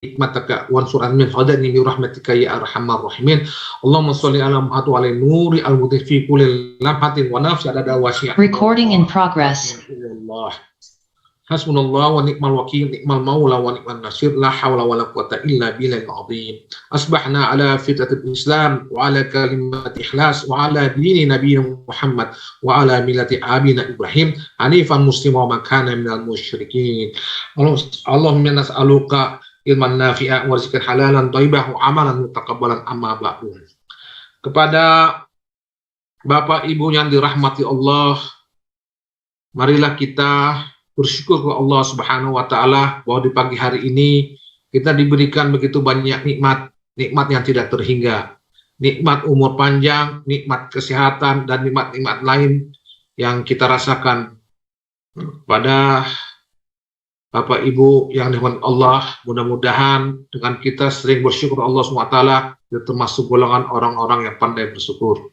nikmataka wansuran min fadani min rahmatika ya arhamar rahimin. Allahumma sholli ala Muhammad wa ala nuri al-mudhi fi kulli lamhatin wa nafsi adada wasi'ah. Recording in progress. Hasbunallah wa ni'mal wakil, ni'mal maula wa ni'mal nasir, la hawla wa la quwata illa billahil azim. Asbahna ala fitratil Islam wa ala kalimati ikhlas wa ala dini nabiyina Muhammad wa ala millati abina Ibrahim hanifan muslima wa man kana minal musyrikin. Allahumma nas'aluka ilman nafi'a wa rizqan halalan thayyiban wa amalan mutaqabbalan amma ba'du. Kepada Bapak Ibu yang dirahmati Allah, marilah kita bersyukur kepada Allah Subhanahu wa taala bahwa di pagi hari ini kita diberikan begitu banyak nikmat yang tidak terhingga. Nikmat umur panjang, nikmat kesehatan, dan nikmat-nikmat lain yang kita rasakan. Pada Bapak Ibu yang dirahmati Allah, mudah-mudahan dengan kita sering bersyukur Allah Subhanahu wa taala, kita termasuk golongan orang-orang yang pandai bersyukur.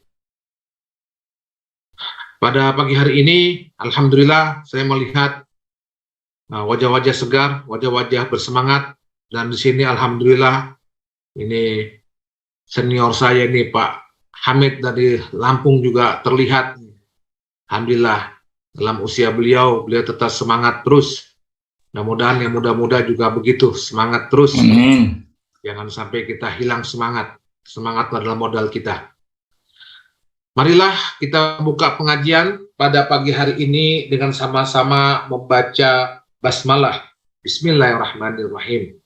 Pada pagi hari ini, alhamdulillah saya melihat wajah-wajah segar, wajah-wajah bersemangat, dan di sini alhamdulillah ini senior saya ini Pak Hamid dari Lampung juga terlihat. Alhamdulillah dalam usia beliau tetap semangat terus. Mudah-mudahan yang muda-muda juga begitu, semangat terus. Jangan sampai kita hilang semangat. Semangat adalah modal kita. Marilah kita buka pengajian pada pagi hari ini dengan sama-sama membaca basmalah. Bismillahirrahmanirrahim.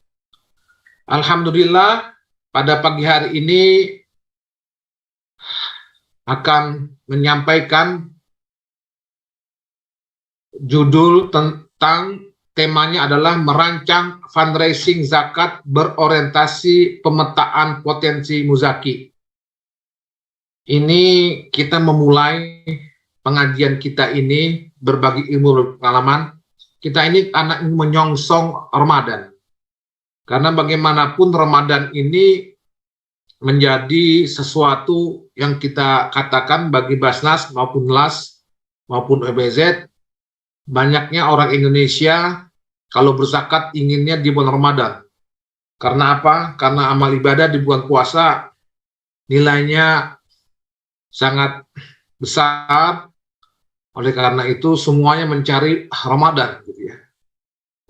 Alhamdulillah, pada pagi hari ini akan menyampaikan judul tentang temanya adalah merancang fundraising zakat berorientasi pemetaan potensi muzaki. Ini kita memulai pengajian kita ini berbagi ilmu pengalaman. Kita ini anak menyongsong Ramadan. Karena bagaimanapun Ramadan ini menjadi sesuatu yang kita katakan bagi Basnas maupun LAS maupun EBZ, banyaknya orang Indonesia kalau berzakat inginnya di bulan Ramadan. Karena apa? Karena amal ibadah di bulan puasa nilainya sangat besar. Oleh karena itu semuanya mencari Ramadan gitu ya.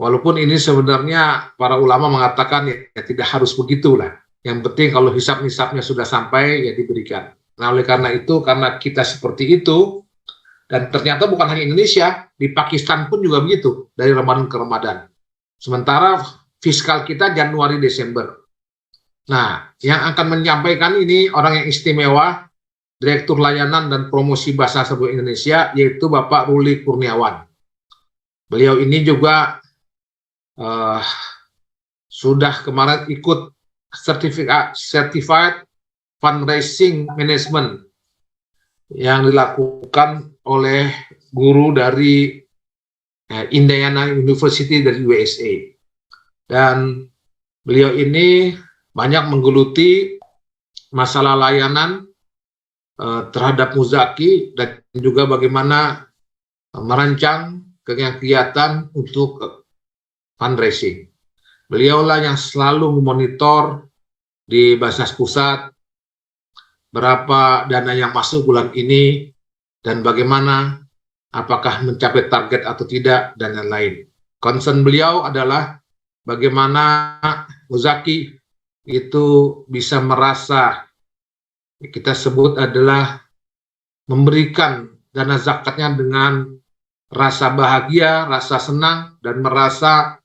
Walaupun ini sebenarnya para ulama mengatakan ya tidak harus begitulah. Yang penting kalau hisab-hisabnya sudah sampai ya diberikan. Nah oleh karena itu, karena kita seperti itu, dan ternyata bukan hanya Indonesia, di Pakistan pun juga begitu, dari Ramadan ke Ramadan. Sementara fiskal kita Januari Desember. Nah, yang akan menyampaikan ini orang yang istimewa, Direktur Layanan dan Promosi Bahasa Serbia Indonesia, yaitu Bapak Ruli Kurniawan. Beliau ini juga sudah kemarin ikut Certified Fundraising Management yang dilakukan oleh guru dari Indiana University dari USA. Dan beliau ini banyak menggeluti masalah layanan terhadap muzaki dan juga bagaimana merancang kegiatan untuk fundraising. Beliaulah yang selalu memonitor di Basnas Pusat berapa dana yang masuk bulan ini dan bagaimana, apakah mencapai target atau tidak, dan lain-lain. Concern beliau adalah bagaimana muzaki itu bisa merasa, kita sebut adalah memberikan dana zakatnya dengan rasa bahagia, rasa senang, dan merasa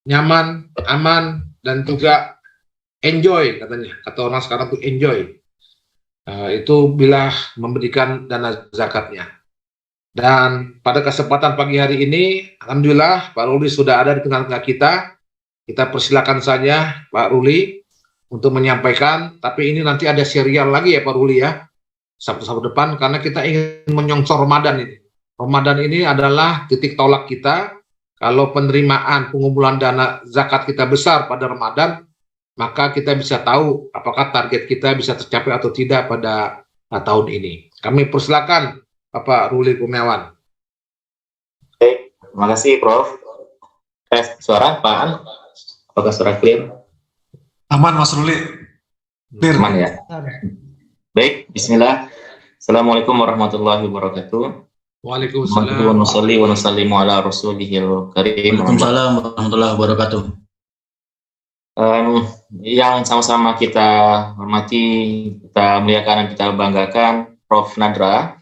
nyaman, aman, dan juga enjoy katanya. Kata orang sekarang tuh enjoy. Itu bila memberikan dana zakatnya. Dan pada kesempatan pagi hari ini, alhamdulillah Pak Ruli sudah ada di tengah-tengah kita. Kita persilakan saja Pak Ruli untuk menyampaikan, tapi ini nanti ada serial lagi ya Pak Ruli ya, Sabtu-Sabtu depan, karena kita ingin menyongsong Ramadan ini. Ramadan ini adalah titik tolak kita. Kalau penerimaan pengumpulan dana zakat kita besar pada Ramadan, maka kita bisa tahu apakah target kita bisa tercapai atau tidak pada tahun ini. Kami persilakan Bapak Ruli Kurniawan. Baik, terima kasih Prof. Tes suara, Pak. Apakah suara clear? Aman Mas Ruli. Clear. Aman ya. Baik, Bismillah. Assalamualaikum warahmatullahi wabarakatuh. Waalaikumsalam. Wa nusallimu ala rasulihil karim. Waalaikumsalam warahmatullahi wabarakatuh. Yang sama-sama kita hormati, kita muliakan dan kita banggakan, Prof. Nadra.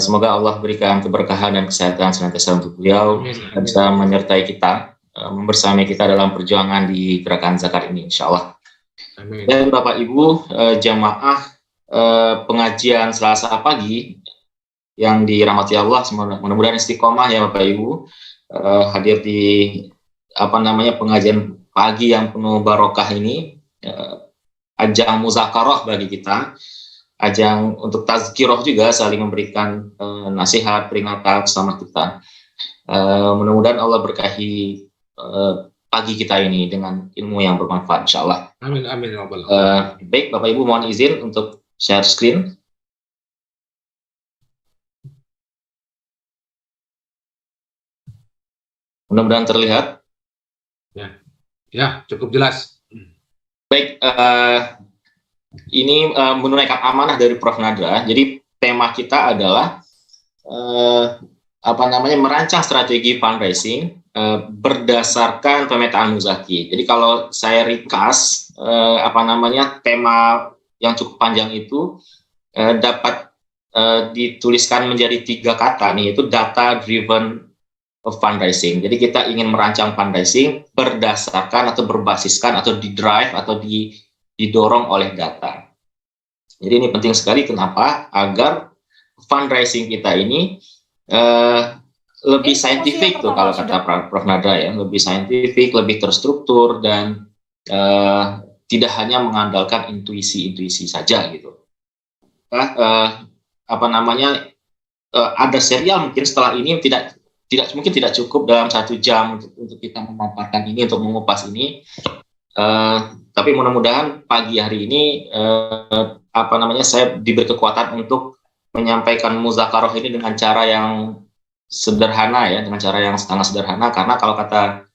Semoga Allah berikan keberkahan dan kesehatan senantiasa untuk beliau, dan bisa menyertai kita, membersamai kita dalam perjuangan di gerakan zakat ini, insya Allah. Amin. Dan Bapak Ibu jamaah pengajian Selasa pagi yang dirahmati Allah, mudah-mudahan istiqomah ya Bapak Ibu, hadir di pengajian pagi yang penuh barokah ini, ajang muzakarah bagi kita, ajang untuk tazkirah juga, saling memberikan nasihat, peringatan bersama kita. Mudah-mudahan Allah berkahi pagi kita ini dengan ilmu yang bermanfaat, insya Allah. Amin, amin. Baik, Bapak Ibu mohon izin untuk share screen. Mudah-mudahan terlihat. Ya, cukup jelas. Baik, ini menunaikan amanah dari Prof. Nadra. Jadi tema kita adalah merancang strategi fundraising berdasarkan pemetaan Muzaki. Jadi kalau saya ringkas tema yang cukup panjang itu dapat dituliskan menjadi 3 kata nih, yaitu data driven fundraising. Jadi kita ingin merancang fundraising berdasarkan atau berbasiskan atau didrive atau didorong oleh data. Jadi ini penting sekali, kenapa? Agar fundraising kita ini lebih saintifik tuh kalau kata Prof. Nadra ya, lebih saintifik, lebih terstruktur, dan tidak hanya mengandalkan intuisi saja gitu. Ada serial mungkin setelah ini mungkin tidak cukup dalam 1 jam untuk kita memaparkan ini, untuk mengupas ini. Tapi mudah-mudahan pagi hari ini saya diberi kekuatan untuk menyampaikan muzakarah ini dengan cara yang sederhana ya, dengan cara yang sangat sederhana, karena kalau kata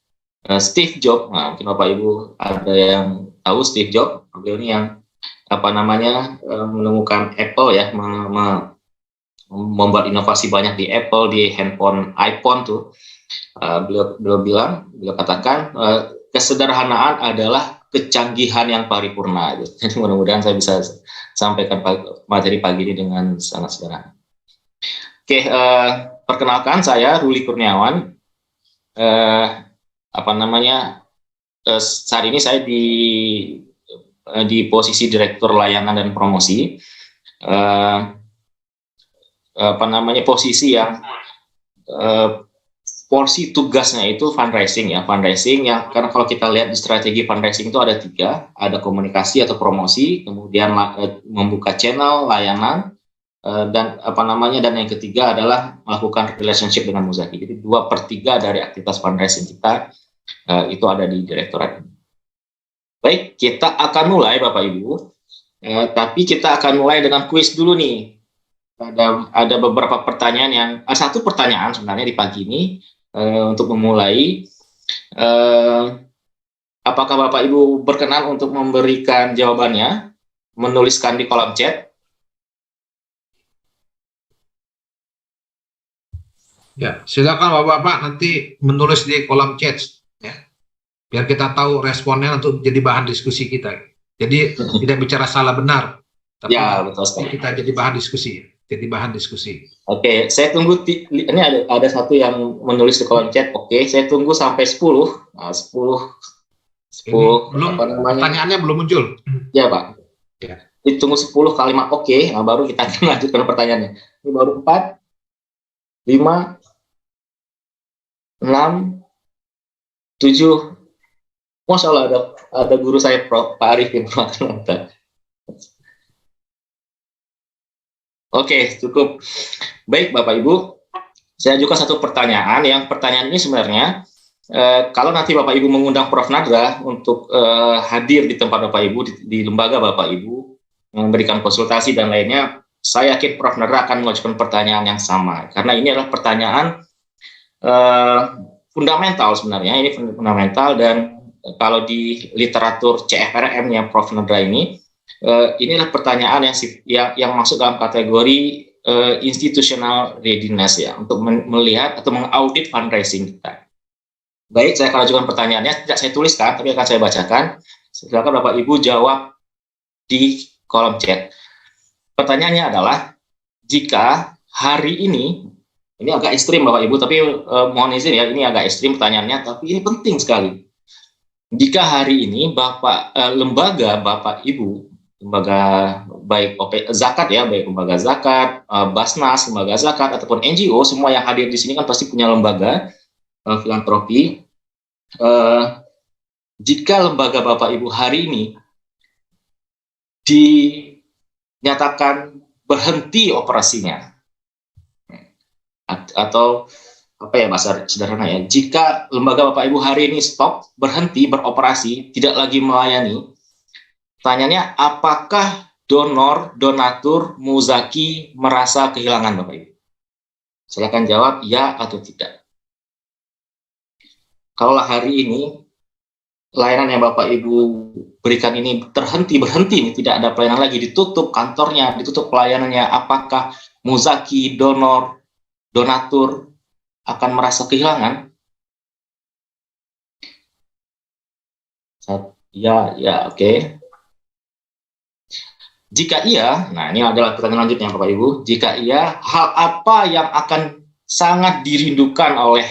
Steve Jobs, mungkin Bapak Ibu ada yang tahu Steve Jobs, beliau ini yang menemukan Apple ya, membuat inovasi banyak di Apple, di handphone iPhone tuh. Beliau katakan kesederhanaan adalah kecanggihan yang paripurna. Jadi mudah-mudahan saya bisa sampaikan materi pagi ini dengan sangat sederhana. Oke, perkenalkan saya Ruli Kurniawan. Saat ini saya di posisi Direktur Layanan dan Promosi. Posisi yang porsi tugasnya itu fundraising ya, yang karena kalau kita lihat di strategi fundraising itu ada 3, ada komunikasi atau promosi, kemudian membuka channel layanan, dan yang ketiga adalah melakukan relationship dengan Muzaki. Jadi 2/3 dari aktivitas fundraising kita itu ada di direktorat ini. Baik, kita akan mulai Bapak Ibu, tapi kita akan mulai dengan kuis dulu nih. Ada beberapa pertanyaan satu pertanyaan sebenarnya di pagi ini untuk memulai. Apakah Bapak Ibu berkenan untuk memberikan jawabannya, menuliskan di kolom chat? Ya, silakan Bapak-bapak nanti menulis di kolom chat ya. Biar kita tahu responnya untuk jadi bahan diskusi kita. Jadi tidak bicara salah benar, tapi ya, betul sekali. Kita jadi bahan diskusi. Oke, saya tunggu. Ini ada satu yang menulis di kolom chat. Oke, saya tunggu sampai 10. Nah, 10. Belum, pertanyaannya belum muncul. Ya, Pak. Ya. Ditunggu 10 kalimat oke, nah baru kita akan lanjutkan pertanyaannya. Ini baru 4, 5, 6, 7. Masya Allah, ada guru saya, Pak Arifin. Oke, cukup. Baik, Bapak Ibu. Saya juga satu pertanyaan. Yang pertanyaan ini sebenarnya, kalau nanti Bapak Ibu mengundang Prof. Nadra untuk hadir di tempat Bapak Ibu, di lembaga Bapak Ibu, memberikan konsultasi dan lainnya, saya yakin Prof. Nadra akan mengajukan pertanyaan yang sama. Karena ini adalah pertanyaan fundamental sebenarnya. Ini fundamental, dan kalau di literatur CFRM-nya Prof. Nadra inilah pertanyaan yang masuk dalam kategori institutional readiness ya, untuk melihat atau mengaudit fundraising kita. Baik, saya akan ajukan pertanyaannya, tidak saya tuliskan, tapi akan saya bacakan. Silakan Bapak Ibu jawab di kolom chat. Pertanyaannya adalah, jika hari ini agak ekstrim Bapak Ibu, tapi mohon izin ya, ini agak ekstrim pertanyaannya, tapi ini penting sekali. Jika hari ini lembaga Bapak Ibu, lembaga baik zakat ya, baik lembaga zakat, Basnas, lembaga zakat ataupun NGO, semua yang hadir di sini kan pasti punya lembaga filantropi. Jika lembaga Bapak Ibu hari ini dinyatakan berhenti operasinya, atau apa ya bahasa sederhana ya, jika lembaga Bapak Ibu hari ini stop, berhenti beroperasi, tidak lagi melayani, pertanyaannya, apakah donor, donatur, muzaki merasa kehilangan Bapak Ibu? Silakan jawab ya atau tidak. Kalau hari ini layanan yang Bapak Ibu berikan ini berhenti, tidak ada pelayanan lagi, ditutup kantornya, ditutup pelayanannya, apakah muzaki, donor, donatur akan merasa kehilangan? Ya, oke. Jika iya, nah ini adalah pertanyaan lanjutnya Bapak Ibu. Jika iya, hal apa yang akan sangat dirindukan oleh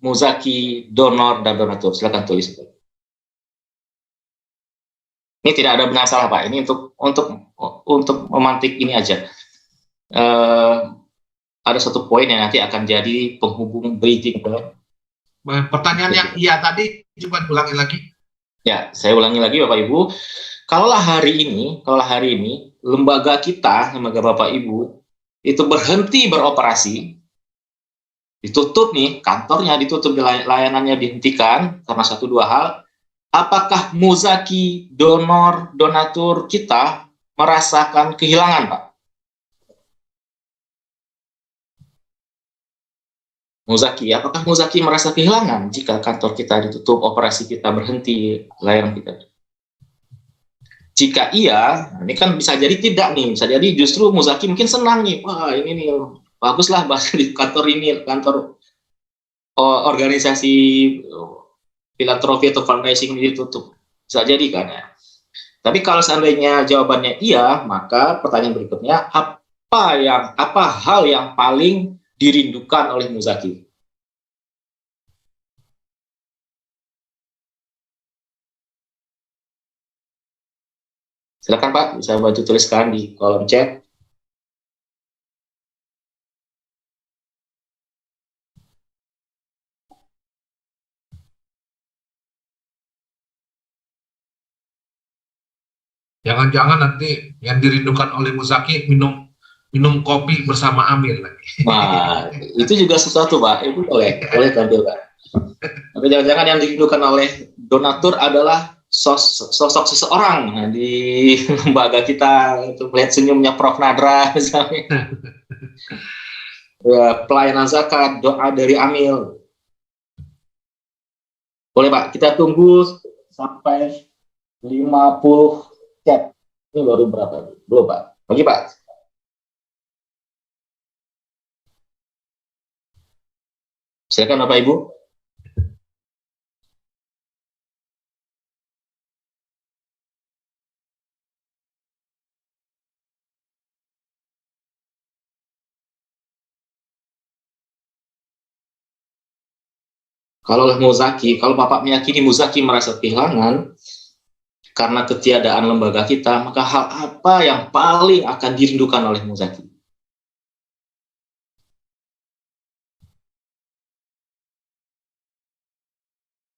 muzaki, donor, dan donatur? Silakan tulis. Ini tidak ada benar salah Pak. Ini untuk memantik ini aja. Ada satu poin yang nanti akan jadi penghubung bridging. Pertanyaan yang iya tadi, coba ulangi lagi. Ya, saya ulangi lagi Bapak Ibu. Kalaulah hari ini lembaga kita, lembaga Bapak Ibu itu berhenti beroperasi, ditutup nih, kantornya ditutup, layanannya dihentikan karena satu dua hal, apakah muzaki, donor, donatur kita merasakan kehilangan, Pak? Muzaki, apakah muzaki merasa kehilangan jika kantor kita ditutup, operasi kita berhenti, layanan kita? Jika iya, ini kan bisa jadi tidak nih, bisa jadi justru muzaki mungkin senang nih, wah ini nih baguslah bahasa di kantor ini, kantor organisasi filantropi atau fundraising ini ditutup, bisa jadi kan ya. Tapi kalau seandainya jawabannya iya, maka pertanyaan berikutnya, apa hal yang paling dirindukan oleh muzaki? Silakan Pak, bisa bantu tuliskan di kolom chat. Jangan-jangan nanti yang dirindukan oleh muzaki minum kopi bersama Amir lagi. Nah, itu juga sesuatu Pak, itu boleh tampilkan. Tapi jangan-jangan yang dirindukan oleh donatur adalah sosok seseorang di lembaga kita, untuk melihat senyumnya Prof. Nadra misalnya. Ya, pelayanan zakat, doa dari Amil. Boleh Pak, kita tunggu sampai 50 chat. Ini baru berapa? Belum Pak. Bagi Pak. Silakan Bapak Ibu. Kalau muzaki, kalau Bapak meyakini muzaki merasa kehilangan karena ketiadaan lembaga kita, maka hal apa yang paling akan dirindukan oleh muzaki?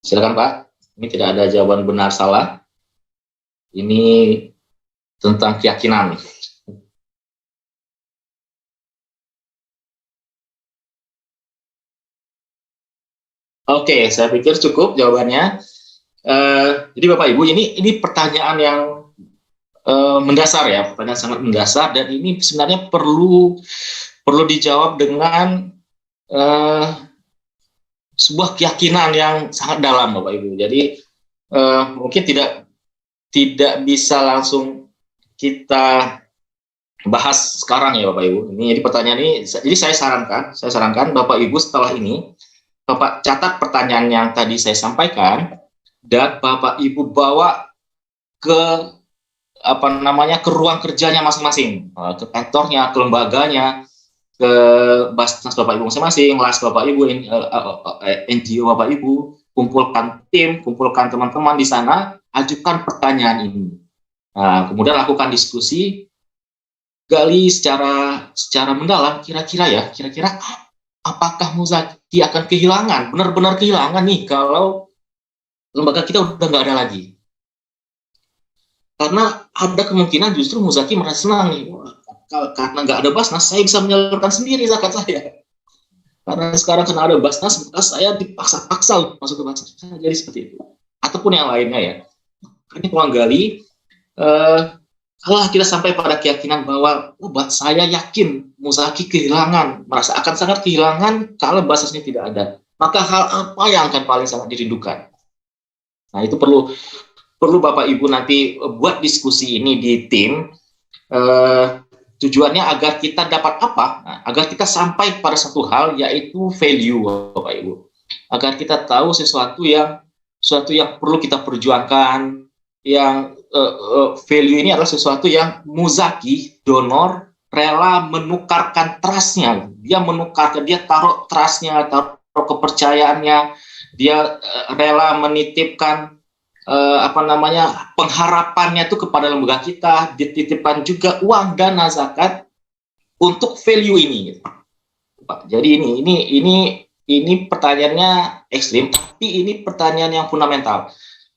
Silakan Pak, ini tidak ada jawaban benar salah. Ini tentang keyakinan. Oke, saya pikir cukup jawabannya. Jadi Bapak Ibu, ini pertanyaan yang mendasar ya, pertanyaan sangat mendasar, dan ini sebenarnya perlu dijawab dengan sebuah keyakinan yang sangat dalam Bapak Ibu. Jadi mungkin tidak bisa langsung kita bahas sekarang ya Bapak Ibu. Ini jadi pertanyaan ini, jadi saya sarankan Bapak Ibu setelah ini Bapak catat pertanyaan yang tadi saya sampaikan dan Bapak Ibu bawa ke ke ruang kerjanya masing-masing, ke kantornya, ke lembaganya, ke Basnas Bapak Ibu masing-masing, LAS Bapak Ibu, NGO Bapak Ibu, kumpulkan tim, kumpulkan teman-teman di sana, ajukan pertanyaan ini. Nah, kemudian lakukan diskusi, gali secara mendalam, kira-kira apakah Muzaki akan kehilangan, benar-benar kehilangan nih kalau lembaga kita udah nggak ada lagi. Karena ada kemungkinan justru Muzaki merasa senang nih, karena nggak ada Basnas, saya bisa menyalurkan sendiri zakat saya. Karena sekarang kena ada Basnas, maka saya dipaksa-paksa masuk ke Basnas. Jadi seperti itu. Ataupun yang lainnya ya. Ini kurang gali, kalau kita sampai pada keyakinan bahwa saya yakin Muzaki merasa akan sangat kehilangan kalau Basnas ini tidak ada. Maka hal apa yang akan paling sangat dirindukan? Nah, itu perlu Bapak Ibu nanti buat diskusi ini di tim. Tujuannya agar kita dapat apa? Nah, agar kita sampai pada satu hal, yaitu value Bapak Ibu. Agar kita tahu sesuatu yang perlu kita perjuangkan, yang value ini adalah sesuatu yang Muzaki, donor, rela menukarkan trust-nya. Dia taruh trust-nya, taruh kepercayaannya, dia rela menitipkan pengharapannya itu kepada lembaga kita, dititipkan juga uang dana zakat untuk value ini. Jadi ini pertanyaannya ekstrim, tapi ini pertanyaan yang fundamental.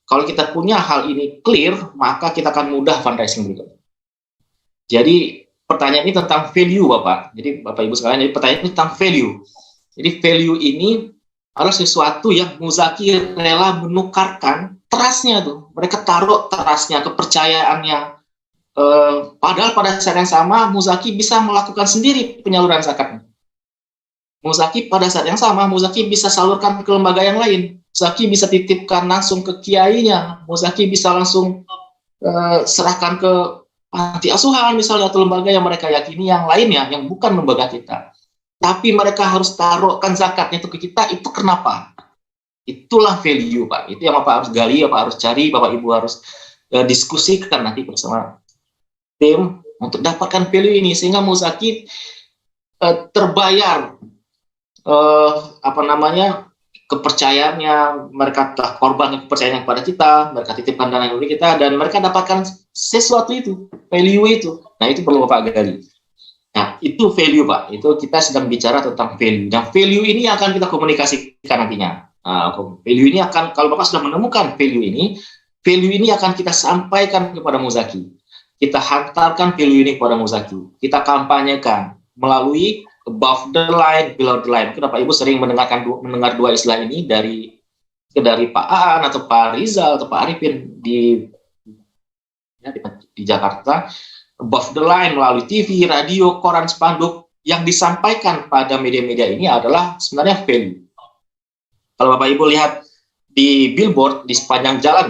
Kalau kita punya hal ini clear, maka kita akan mudah fundraising berikutnya. Jadi pertanyaan ini tentang value, Bapak. Jadi Bapak Ibu sekalian, jadi pertanyaan ini tentang value. Jadi value ini adalah sesuatu yang Muzaki rela menukarkan trust-nya tuh. Mereka taruh trust-nya, kepercayaannya. Padahal pada saat yang sama Muzaki bisa melakukan sendiri penyaluran zakatnya. Muzaki pada saat yang sama Muzaki bisa salurkan ke lembaga yang lain. Muzaki bisa titipkan langsung ke kiainya. Muzaki bisa langsung serahkan ke panti asuhan misalnya, atau lembaga yang mereka yakini yang lainnya, yang bukan lembaga kita. Tapi mereka harus taruhkan zakatnya itu ke kita. Itu kenapa? Itulah value, Pak. Itu yang Bapak harus gali, Bapak harus cari, Bapak Ibu harus diskusikan nanti bersama tim untuk dapatkan value ini, sehingga Muzaki terbayar kepercayaannya. Mereka telah korban kepercayaan kepada kita, mereka titipkan dana kepada kita, dan mereka dapatkan sesuatu itu, value itu. Nah, itu perlu Bapak gali. Nah, itu value, Pak. Itu kita sedang bicara tentang value. Dan value ini akan kita komunikasikan nantinya. Nah, value ini akan, kalau Bapak sudah menemukan value ini akan kita sampaikan kepada Muzaki. Kita hantarkan value ini kepada Muzaki. Kita kampanyekan melalui above the line, below the line. Bapak Ibu sering mendengar dua istilah ini dari Pak Aan atau Pak Rizal atau Pak Arifin di Jakarta. Above the line melalui TV, radio, koran, spanduk, yang disampaikan pada media-media ini adalah sebenarnya value. Kalau Bapak Ibu lihat di billboard di sepanjang jalan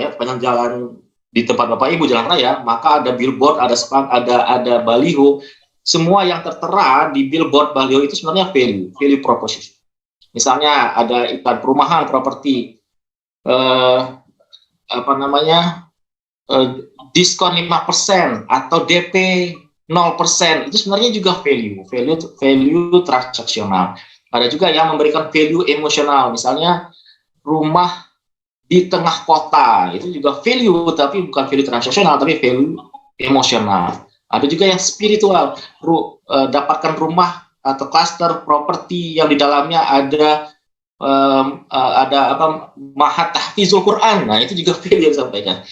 di tempat Bapak Ibu jalan raya, maka ada billboard, ada baliho. Semua yang tertera di billboard baliho itu sebenarnya value proposition. Misalnya ada iklan perumahan, properti, diskon 5% atau DP 0%, itu sebenarnya juga value transaksional. Ada juga yang memberikan value emosional, misalnya rumah di tengah kota, itu juga value, tapi bukan value transaksional, tapi value emosional. Ada juga yang spiritual, dapatkan rumah atau klaster properti yang di dalamnya ada mahat tahfizul Quran. Nah, itu juga value yang disampaikan.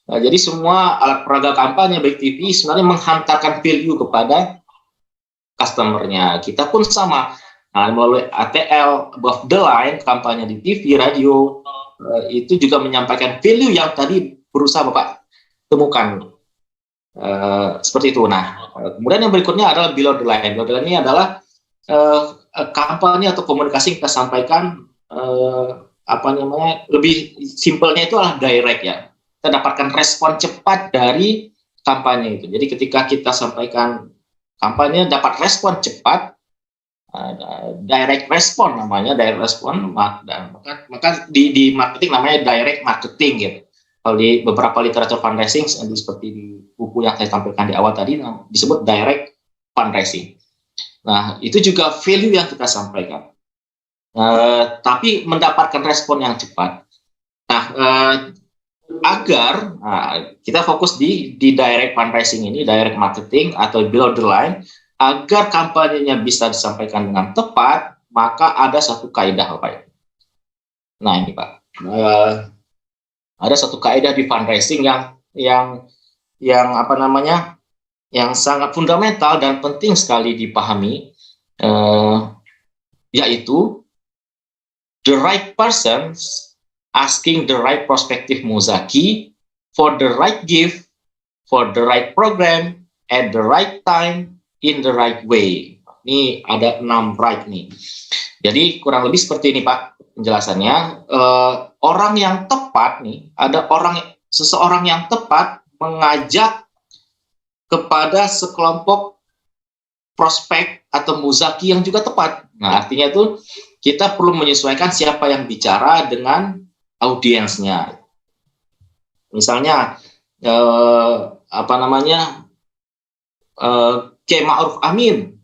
Nah, jadi semua alat peraga kampanye baik TV sebenarnya menghantarkan value kepada customer-nya. Kita pun sama. Nah, melalui ATL, above the line, kampanye di TV, radio, itu juga menyampaikan value yang tadi berusaha Bapak temukan. Seperti itu. Nah, kemudian yang berikutnya adalah below the line. Below the line ini adalah kampanye atau komunikasi yang kita sampaikan lebih simpelnya itu adalah direct ya. Kita dapatkan respon cepat dari kampanye itu. Jadi ketika kita sampaikan kampanye dapat respon cepat, direct respon namanya, direct respon, maka di marketing namanya direct marketing gitu. Kalau di beberapa literatur fundraising seperti di buku yang saya tampilkan di awal tadi disebut direct fundraising. Nah, itu juga value yang kita sampaikan. Tapi mendapatkan respon yang cepat. Nah, agar kita fokus di direct fundraising ini, direct marketing atau below the line, agar kampanyenya bisa disampaikan dengan tepat, maka ada satu kaidah, Pak. Nah, ini Pak. Ada satu kaidah di fundraising yang sangat fundamental dan penting sekali dipahami, yaitu the right person asking the right prospective muzaki for the right gift, for the right program, at the right time, in the right way. Ini ada 6 right nih. Jadi kurang lebih seperti ini Pak penjelasannya. Orang yang tepat nih, seseorang yang tepat mengajak kepada sekelompok prospek atau muzaki yang juga tepat. Nah, artinya itu kita perlu menyesuaikan siapa yang bicara dengan audiensnya. Misalnya Kiai Ma'ruf Amin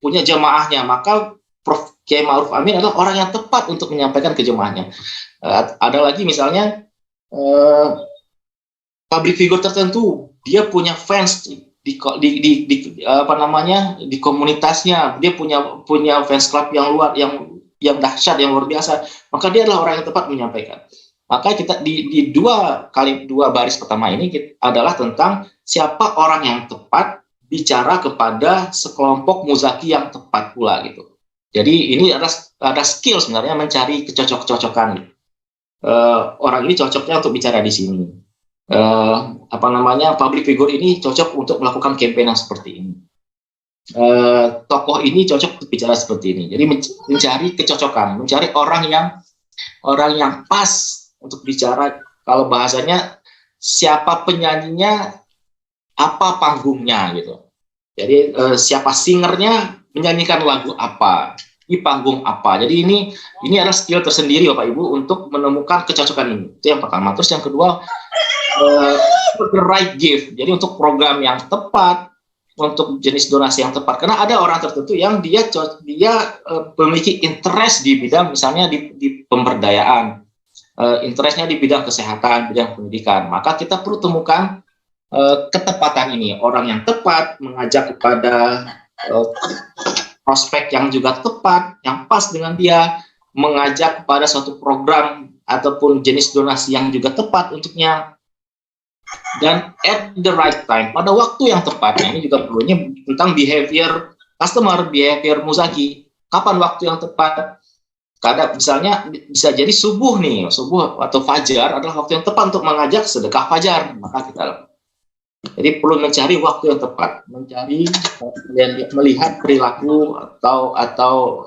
punya jamaahnya, maka Prof Kiai Ma'ruf Amin adalah orang yang tepat untuk menyampaikan ke jamaahnya. Ada lagi misalnya public figure tertentu, dia punya fans di komunitasnya, dia punya fans club yang yang dahsyat, yang luar biasa, maka dia adalah orang yang tepat menyampaikan. Maka kita di dua baris pertama ini adalah tentang siapa orang yang tepat bicara kepada sekelompok muzaki yang tepat pula gitu. Jadi ini ada skill sebenarnya mencari kecocok-cocokan. Orang ini cocoknya untuk bicara di sini. Public figure ini cocok untuk melakukan campaign yang seperti ini. Tokoh ini cocok untuk bicara seperti ini. Jadi mencari kecocokan, mencari orang yang pas untuk bicara. Kalau bahasanya siapa penyanyinya, apa panggungnya gitu. Jadi siapa singernya, menyanyikan lagu apa, di panggung apa. Jadi ini adalah skill tersendiri Bapak Ibu untuk menemukan kecocokan ini. Itu yang pertama. Terus yang kedua, the right gift. Jadi untuk program yang tepat, untuk jenis donasi yang tepat. Karena ada orang tertentu yang dia memiliki interest di bidang misalnya di pemberdayaan, interestnya di bidang kesehatan, bidang pendidikan. Maka kita perlu temukan ketepatan ini. Orang yang tepat mengajak kepada prospek yang juga tepat, yang pas dengan dia, mengajak kepada suatu program ataupun jenis donasi yang juga tepat untuknya, dan at the right time, pada waktu yang tepat. Nah, ini juga perlunya tentang behavior customer, behavior muzaki. Kapan waktu yang tepat? Kadang misalnya bisa jadi subuh atau fajar adalah waktu yang tepat untuk mengajak sedekah fajar. Maka kita jadi perlu mencari waktu yang tepat, dan melihat perilaku atau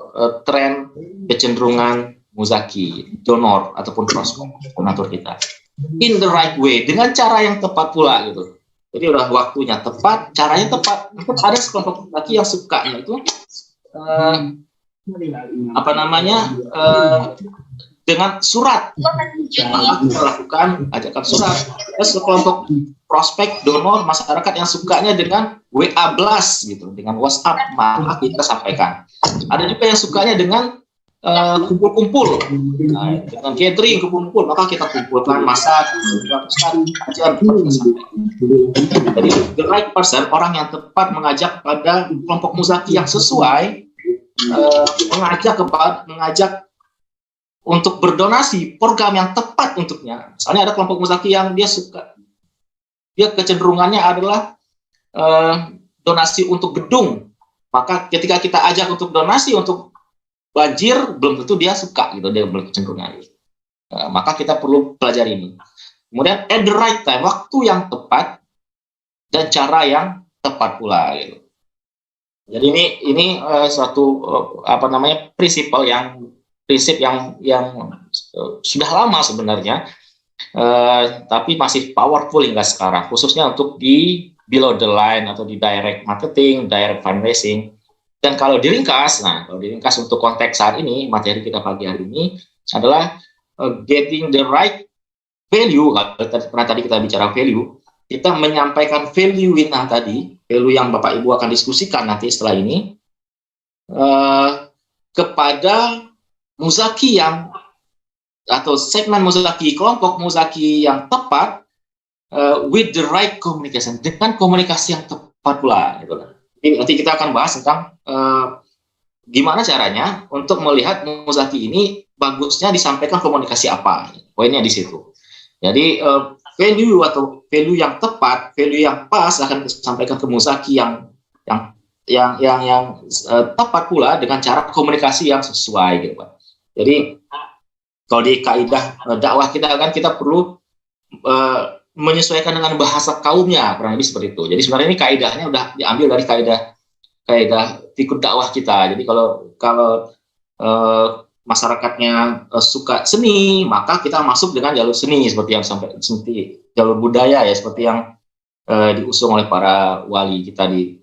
tren kecenderungan muzaki, donor ataupun prospek donatur kita. In the right way, dengan cara yang tepat pula gitu. Jadi udah waktunya tepat, caranya tepat. Ada sekelompok laki yang sukanya itu dengan surat. Kita lakukan ajakan surat. Ada sekelompok prospek donor masyarakat yang sukanya dengan WA blast gitu, dengan WhatsApp, maka kita sampaikan. Ada juga yang sukanya dengan kumpul-kumpul, dengan gathering, kumpul-kumpul, maka kita kumpulkan masa. Jadi the right person, orang yang tepat mengajak pada kelompok muzaki yang sesuai, mengajak untuk berdonasi, program yang tepat untuknya. Misalnya ada kelompok muzaki yang dia kecenderungannya adalah donasi untuk gedung, maka ketika kita ajak untuk donasi untuk banjir, belum tentu dia suka gitu, dia belum kecenderungan. Maka kita perlu pelajari ini. Kemudian at the right time, waktu yang tepat dan cara yang tepat pula gitu. Jadi ini suatu prinsip yang sudah lama sebenarnya, tapi masih powerful hingga sekarang, khususnya untuk di below the line atau di direct marketing, direct fundraising. Dan kalau diringkas untuk konteks saat ini, materi kita pagi hari ini adalah getting the right value. Karena tadi kita bicara value, kita menyampaikan value value yang Bapak Ibu akan diskusikan nanti setelah ini kepada muzaki atau segmen muzaki, kelompok muzaki yang tepat, with the right communication, dengan komunikasi yang tepat pula. Gitu. Nanti kita akan bahas tentang gimana caranya untuk melihat muzaki ini bagusnya disampaikan komunikasi apa. Poinnya di situ. Jadi value yang tepat, value yang pas akan disampaikan ke muzaki yang tepat pula dengan cara komunikasi yang sesuai, gitu Pak. Jadi kalau di kaidah dakwah kita perlu menyesuaikan dengan bahasa kaumnya, kurang lebih seperti itu. Jadi sebenarnya ini kaidahnya udah diambil dari kaidah fikih dakwah kita. Jadi kalau masyarakatnya suka seni, maka kita masuk dengan jalur seni seperti jalur budaya ya, seperti yang diusung oleh para wali kita di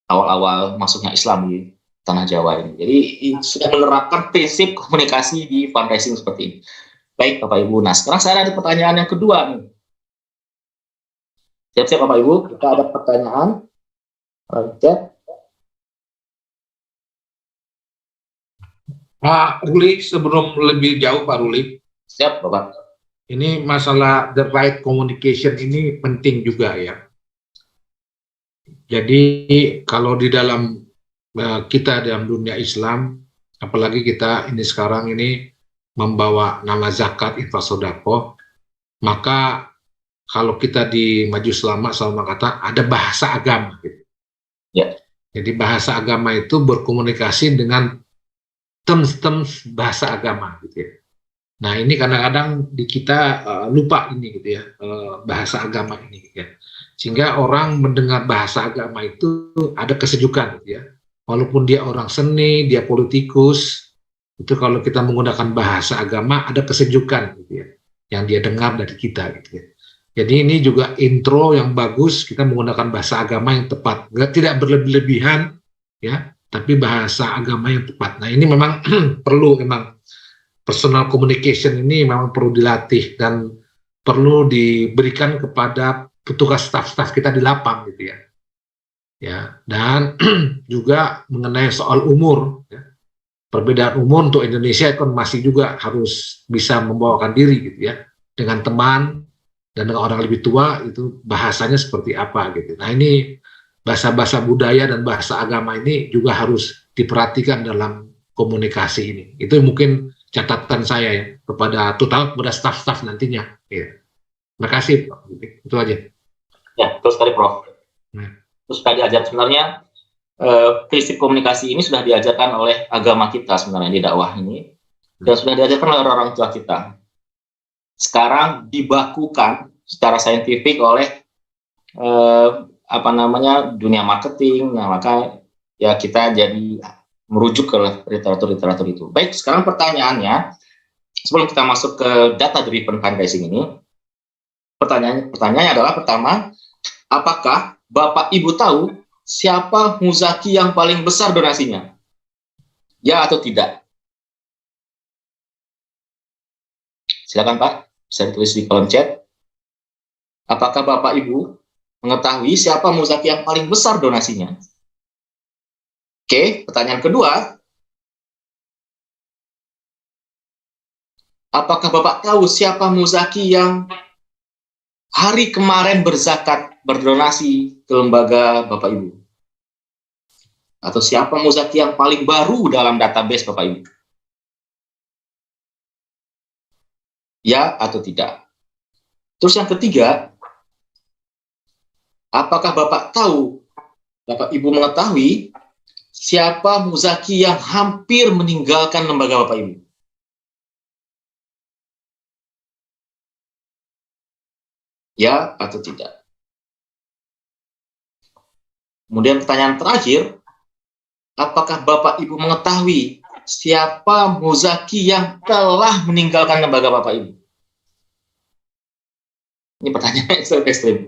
awal-awal masuknya Islam di tanah Jawa ini. Jadi sudah menerapkan prinsip komunikasi di fundraising seperti ini. Baik Bapak Ibu. Nah sekarang saya ada pertanyaan yang kedua nih. Siap-siap Bapak Ibu, kita ada pertanyaan. Chat. Pak Ruli, sebelum lebih jauh Pak Ruli. Siap Bapak. Ini masalah the right communication ini penting juga ya. Jadi kalau di dalam kita dalam dunia Islam, apalagi kita ini sekarang ini membawa nama zakat, infak, sedekah, maka kalau kita di Majelis Ulama selalu kata ada bahasa agama. Gitu. Ya. Jadi bahasa agama itu berkomunikasi dengan terms bahasa agama, gitu ya. Nah ini kadang-kadang di kita lupa ini gitu ya, bahasa agama ini gitu ya. Sehingga orang mendengar bahasa agama itu ada kesejukan gitu ya. Walaupun dia orang seni, dia politikus, itu kalau kita menggunakan bahasa agama ada kesejukan gitu ya, yang dia dengar dari kita gitu ya. Jadi ini juga intro yang bagus, kita menggunakan bahasa agama yang tepat, tidak berlebihan ya, tapi bahasa agama yang tepat. Nah ini memang perlu, memang personal communication ini memang perlu dilatih dan perlu diberikan kepada petugas staf-staf kita di lapang gitu ya. Ya, dan juga mengenai soal umur ya. Perbedaan umur untuk Indonesia kan masih juga harus bisa membawakan diri gitu ya, dengan teman dan dengan orang lebih tua itu bahasanya seperti apa gitu. Nah ini bahasa-bahasa budaya dan bahasa agama ini juga harus diperhatikan dalam komunikasi ini. Itu mungkin catatan saya ya kepada staf-staf nantinya. Ya. Terima kasih Pak. Itu aja. Ya, terus tadi Prof. Terus sudah diajar sebenarnya prinsip komunikasi ini sudah diajarkan oleh agama kita sebenarnya di dakwah ini, dan sudah diajarkan oleh orang tua kita. Sekarang dibakukan secara saintifik oleh dunia marketing. Nah, maka ya kita jadi merujuk ke literatur itu. Baik, sekarang pertanyaannya, sebelum kita masuk ke data driven fundraising ini, pertanyaannya adalah pertama, apakah Bapak Ibu tahu siapa muzaki yang paling besar donasinya? Ya atau tidak? Silakan Pak, bisa ditulis di kolom chat. Apakah Bapak Ibu mengetahui siapa muzaki yang paling besar donasinya? Oke, pertanyaan kedua. Apakah Bapak tahu siapa muzaki yang hari kemarin berdonasi ke lembaga Bapak Ibu? Atau siapa muzaki yang paling baru dalam database Bapak Ibu? Ya atau tidak? Terus yang ketiga, apakah Bapak Ibu mengetahui siapa muzaki yang hampir meninggalkan lembaga Bapak Ibu? Ya atau tidak? Kemudian pertanyaan terakhir, apakah Bapak Ibu mengetahui siapa muzaki yang telah meninggalkan lembaga Bapak Ibu? Ini pertanyaan ekstrim.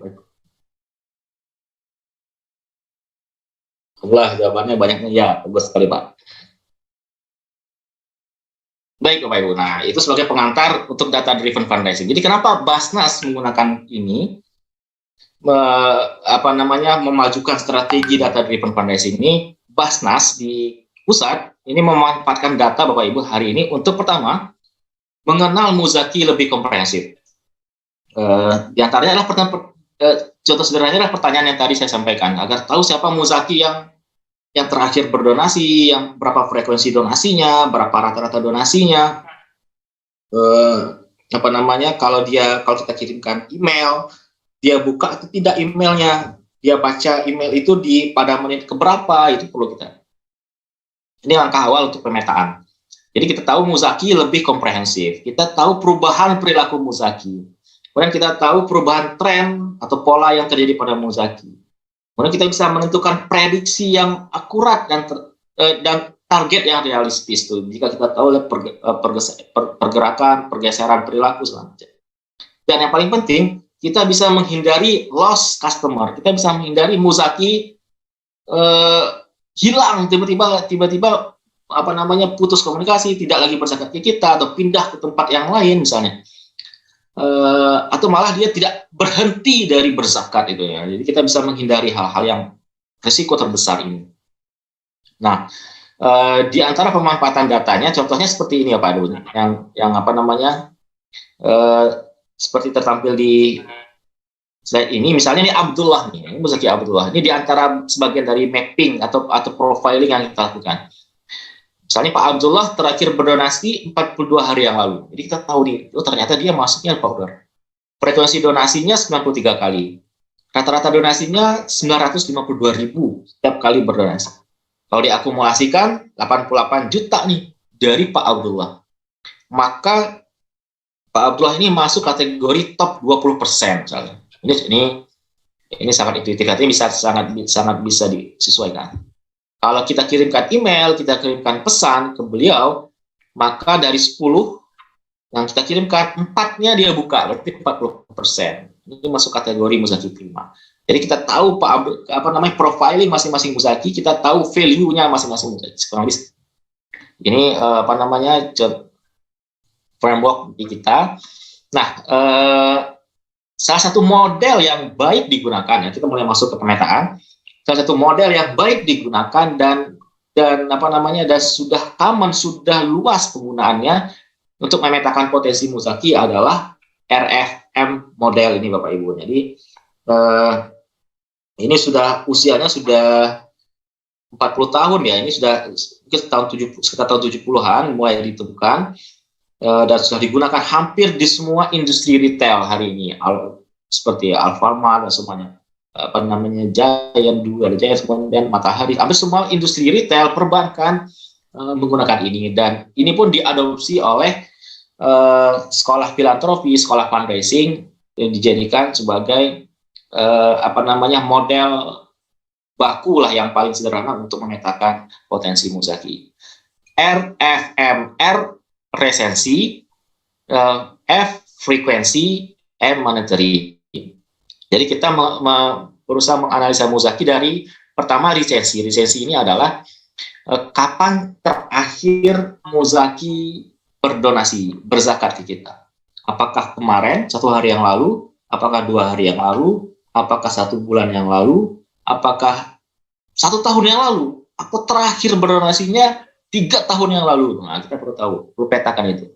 Allah, jawabannya banyaknya ya, bagus sekali Pak. Baik Bapak Ibu, nah itu sebagai pengantar untuk data driven fundraising. Jadi kenapa Basnas menggunakan ini, memajukan strategi data driven fundraising ini? Basnas di pusat ini memanfaatkan data Bapak Ibu hari ini untuk pertama mengenal muzaki lebih komprehensif. Di antaranya adalah contoh sederhananya adalah pertanyaan yang tadi saya sampaikan, agar tahu siapa muzaki yang terakhir berdonasi, yang berapa frekuensi donasinya, berapa rata-rata donasinya, kalau kita kirimkan email, dia buka atau tidak emailnya, dia baca email itu pada menit keberapa, itu perlu kita. Ini langkah awal untuk pemetaan. Jadi kita tahu muzaki lebih komprehensif, kita tahu perubahan perilaku muzaki, kemudian kita tahu perubahan tren atau pola yang terjadi pada muzaki. Kemudian kita bisa menentukan prediksi yang akurat dan target yang realistis tuh. Jika kita tahu pergerakan, pergeseran perilaku selanjutnya. Dan yang paling penting, kita bisa menghindari lost customer. Kita bisa menghindari muzaki hilang tiba-tiba putus komunikasi, tidak lagi berzakat ke kita atau pindah ke tempat yang lain misalnya. Atau malah dia tidak berhenti dari berzakat itu ya. Jadi kita bisa menghindari hal-hal yang risiko terbesar ini. Nah, di antara pemanfaatan datanya, contohnya seperti ini ya Pak Dun, seperti tertampil di slide ini. Misalnya ini Abdullah nih, ini muzaki Abdullah. Ini di antara sebagian dari mapping atau profiling yang kita lakukan. Misalnya Pak Abdullah terakhir berdonasi 42 hari yang lalu. Jadi kita tahu nih, ternyata dia masuknya powder. Frekuensi donasinya 93 kali. Rata-rata donasinya 952.000 setiap kali berdonasi. Kalau diakumulasikan 88 juta nih dari Pak Abdullah. Maka Pak Abdullah ini masuk kategori top 20% misalnya. Ini sangat intuitif, artinya sangat bisa disesuaikan. Kalau kita kirimkan email, kita kirimkan pesan ke beliau, maka dari 10 yang kita kirimkan, 4-nya dia buka, berarti 40%. Ini masuk kategori muzaki prima. Jadi kita tahu profiling masing-masing muzaki, kita tahu value-nya masing-masing muzaki. Ini framework di kita. Nah, salah satu model yang baik digunakan, ya kita mulai masuk ke pemetaan. Salah satu model yang baik digunakan dan sudah luas penggunaannya untuk memetakan potensi muzaki adalah RFM model ini Bapak Ibu. Jadi ini usianya sudah 40 tahun ya. Ini sudah sekitar tahun 70-an mulai ditemukan dan sudah digunakan hampir di semua industri retail hari ini, seperti Alfamart dan semuanya. Giant, kemudian Matahari, hampir semua industri retail, perbankan menggunakan ini, dan ini pun diadopsi oleh sekolah filantropi, sekolah fundraising, yang dijadikan sebagai model baku lah yang paling sederhana untuk memetakan potensi muzaki. RFM, R resensi, F frekuensi, M monetary. Jadi kita berusaha menganalisa muzaki dari pertama resensi. Resensi ini adalah kapan terakhir muzaki berdonasi, berzakat ke kita. Apakah kemarin, 1 hari yang lalu, apakah 2 hari yang lalu, apakah 1 bulan yang lalu, apakah 1 tahun yang lalu, atau terakhir berdonasinya 3 tahun yang lalu. Nah, kita perlu petakan itu.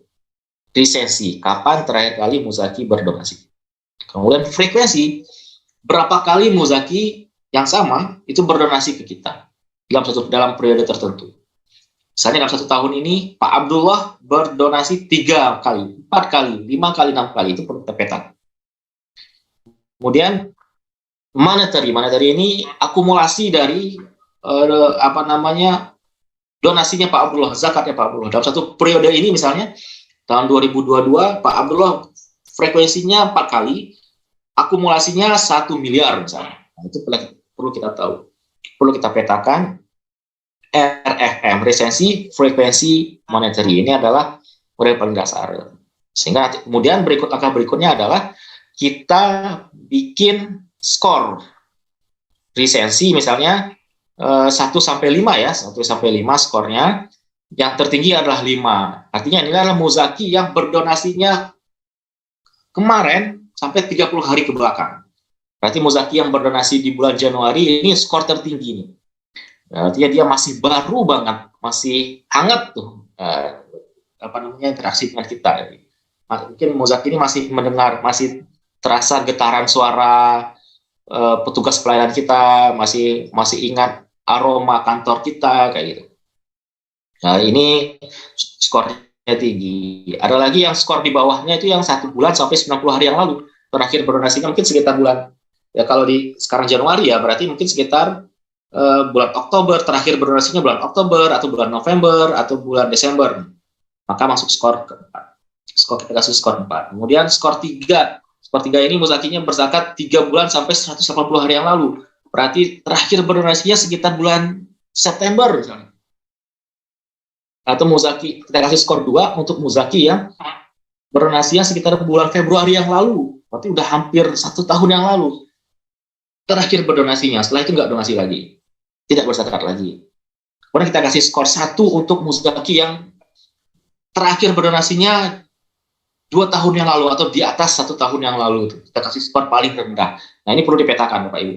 Resensi, kapan terakhir kali muzaki berdonasi. Kemudian frekuensi, berapa kali muzaki yang sama itu berdonasi ke kita dalam periode tertentu. Misalnya dalam 1 tahun ini Pak Abdullah berdonasi 3 kali, 4 kali, 5 kali, 6 kali, itu perlu kita petakan. Kemudian monetary ini akumulasi dari donasinya Pak Abdullah, zakatnya Pak Abdullah. Dalam 1 periode ini misalnya tahun 2022 Pak Abdullah frekuensinya 4 kali, akumulasinya 1 miliar misalnya. Nah, itu perlu kita tahu, perlu kita petakan RFM, resensi frekuensi monetary. Ini adalah model paling dasar. Sehingga kemudian langkah berikutnya adalah kita bikin skor resensi, misalnya 1 sampai 5 ya, 1 sampai 5 skornya. Yang tertinggi adalah 5. Artinya ini adalah muzaki yang berdonasinya kemarin sampai 30 hari ke belakang. Berarti muzaki yang berdonasi di bulan Januari ini skor tertinggi nih. Artinya dia masih baru banget, masih hangat tuh interaksi dengan kita. Mungkin muzaki ini masih mendengar, masih terasa getaran suara petugas pelayanan kita, masih ingat aroma kantor kita kayak gitu. Nah, ini skornya tinggi. Ada lagi yang skor di bawahnya itu yang 1 bulan sampai 90 hari yang lalu. Terakhir berdonasinya mungkin sekitar bulan, ya kalau di sekarang Januari ya, berarti mungkin sekitar bulan Oktober, terakhir berdonasinya bulan Oktober, atau bulan November, atau bulan Desember. Maka masuk skor keempat. Kita kasih skor 4. Kemudian skor 3. Skor 3 ini muzakinya berzakat 3 bulan sampai 180 hari yang lalu. Berarti terakhir berdonasinya sekitar bulan September misalnya. Atau muzaki, kita kasih skor 2 untuk muzaki yang berdonasinya sekitar bulan Februari yang lalu. Berarti udah hampir 1 tahun yang lalu. Terakhir berdonasinya, setelah itu nggak donasi lagi. Tidak berzakat lagi. Kemudian kita kasih skor 1 untuk muzaki yang terakhir berdonasinya 2 tahun yang lalu atau di atas 1 tahun yang lalu. Kita kasih skor paling rendah. Nah, ini perlu dipetakan Bapak Ibu.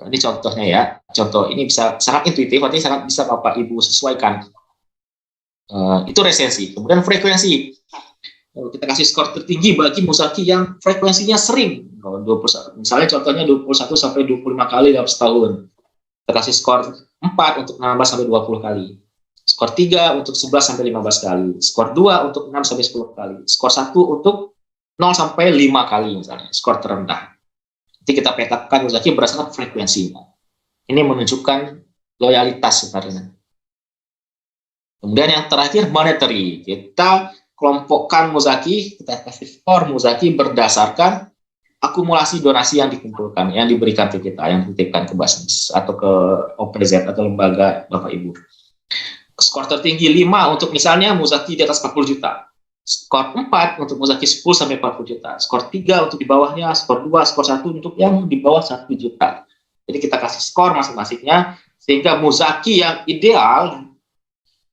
Ini contohnya ya. Contoh ini bisa sangat intuitif, artinya sangat bisa Bapak Ibu sesuaikan. Itu resensi. Kemudian frekuensi. Kita kasih skor tertinggi bagi muzaki yang frekuensinya sering. 21. Misalnya contohnya 21 sampai 25 kali dalam setahun. Kita kasih skor 4 untuk 16 sampai 20 kali. Skor 3 untuk 11 sampai 15 kali. Skor 2 untuk 6 sampai 10 kali. Skor 1 untuk 0 sampai 5 kali misalnya. Skor terendah. Jadi kita petakan muzaki berdasarkan frekuensinya. Ini menunjukkan loyalitas sebenarnya. Kemudian yang terakhir monetary. Kita kelompokkan muzaki, kita kasih skor muzaki berdasarkan akumulasi donasi yang dikumpulkan, yang diberikan ke kita, yang dititipkan ke Basnas atau ke OPZ atau lembaga Bapak Ibu. Skor tertinggi 5 untuk misalnya muzaki di atas 40 juta. Skor 4 untuk muzaki 10 sampai 40 juta. Skor 3 untuk di bawahnya, skor 2, skor 1 untuk yang di bawah 1 juta. Jadi kita kasih skor masing-masingnya sehingga muzaki yang ideal,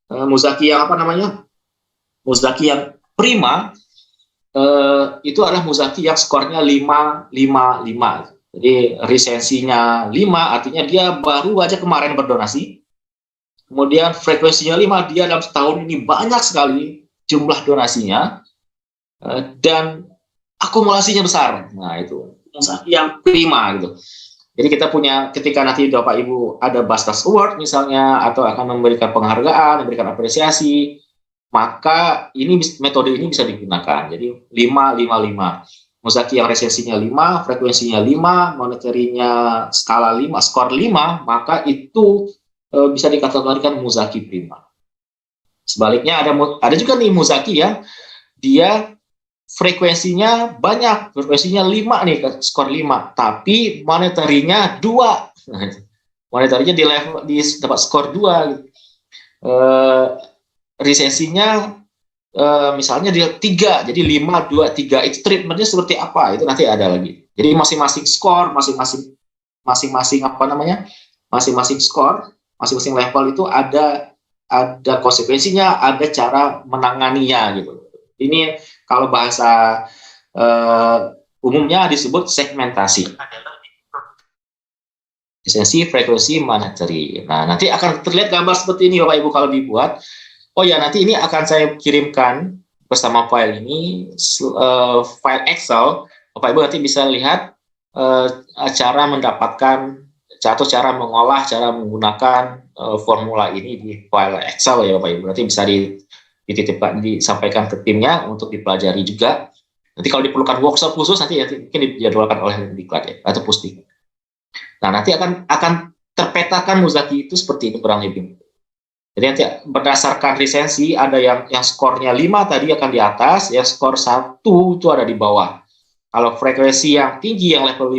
muzaki yang muzaki yang prima, itu adalah muzaki yang skornya 5, 5, 5. Jadi resensinya 5, artinya dia baru aja kemarin berdonasi. Kemudian frekuensinya 5, dia dalam setahun ini banyak sekali jumlah donasinya, dan akumulasinya besar. Nah, itu muzaki yang prima gitu. Jadi kita punya, ketika nanti Bapak Ibu ada Basnas Award misalnya, atau akan memberikan penghargaan, memberikan apresiasi, maka ini metode ini bisa digunakan. Jadi 5, 5, 5. Muzaki yang resensinya 5, frekuensinya 5, monetarinya skala 5, skor 5, maka itu bisa dikategorikan muzaki prima. Sebaliknya ada juga nih muzaki yang dia frekuensinya banyak, frekuensinya 5 nih, skor 5, tapi monetarinya 2. Monetarinya dapat skor 2 gitu. Resensinya misalnya dia 3, jadi 5, 2, 3. Itu treatmentnya seperti apa? Itu nanti ada lagi. Jadi masing-masing skor, masing-masing skor, masing-masing level itu ada konsekuensinya, ada cara menanganinya gitu. Ini kalau bahasa umumnya disebut segmentasi. Resensi, frekuensi, monetary. Nah, nanti akan terlihat gambar seperti ini Bapak Ibu kalau dibuat. Oh ya, nanti ini akan saya kirimkan bersama file ini, file Excel. Bapak Ibu nanti bisa lihat cara mendapatkan atau cara mengolah, cara menggunakan formula ini di file Excel ya Bapak Ibu. Nanti bisa dititipkan, disampaikan ke timnya untuk dipelajari juga. Nanti kalau diperlukan workshop khusus nanti mungkin dijadwalkan oleh Diklat ya, atau Pusdik. Nah, nanti akan terpetakan muzaki itu seperti ini kurang lebih. Jadi nanti berdasarkan resensi ada yang skornya 5 tadi akan di atas, yang skor 1 itu ada di bawah. Kalau frekuensi yang tinggi, yang level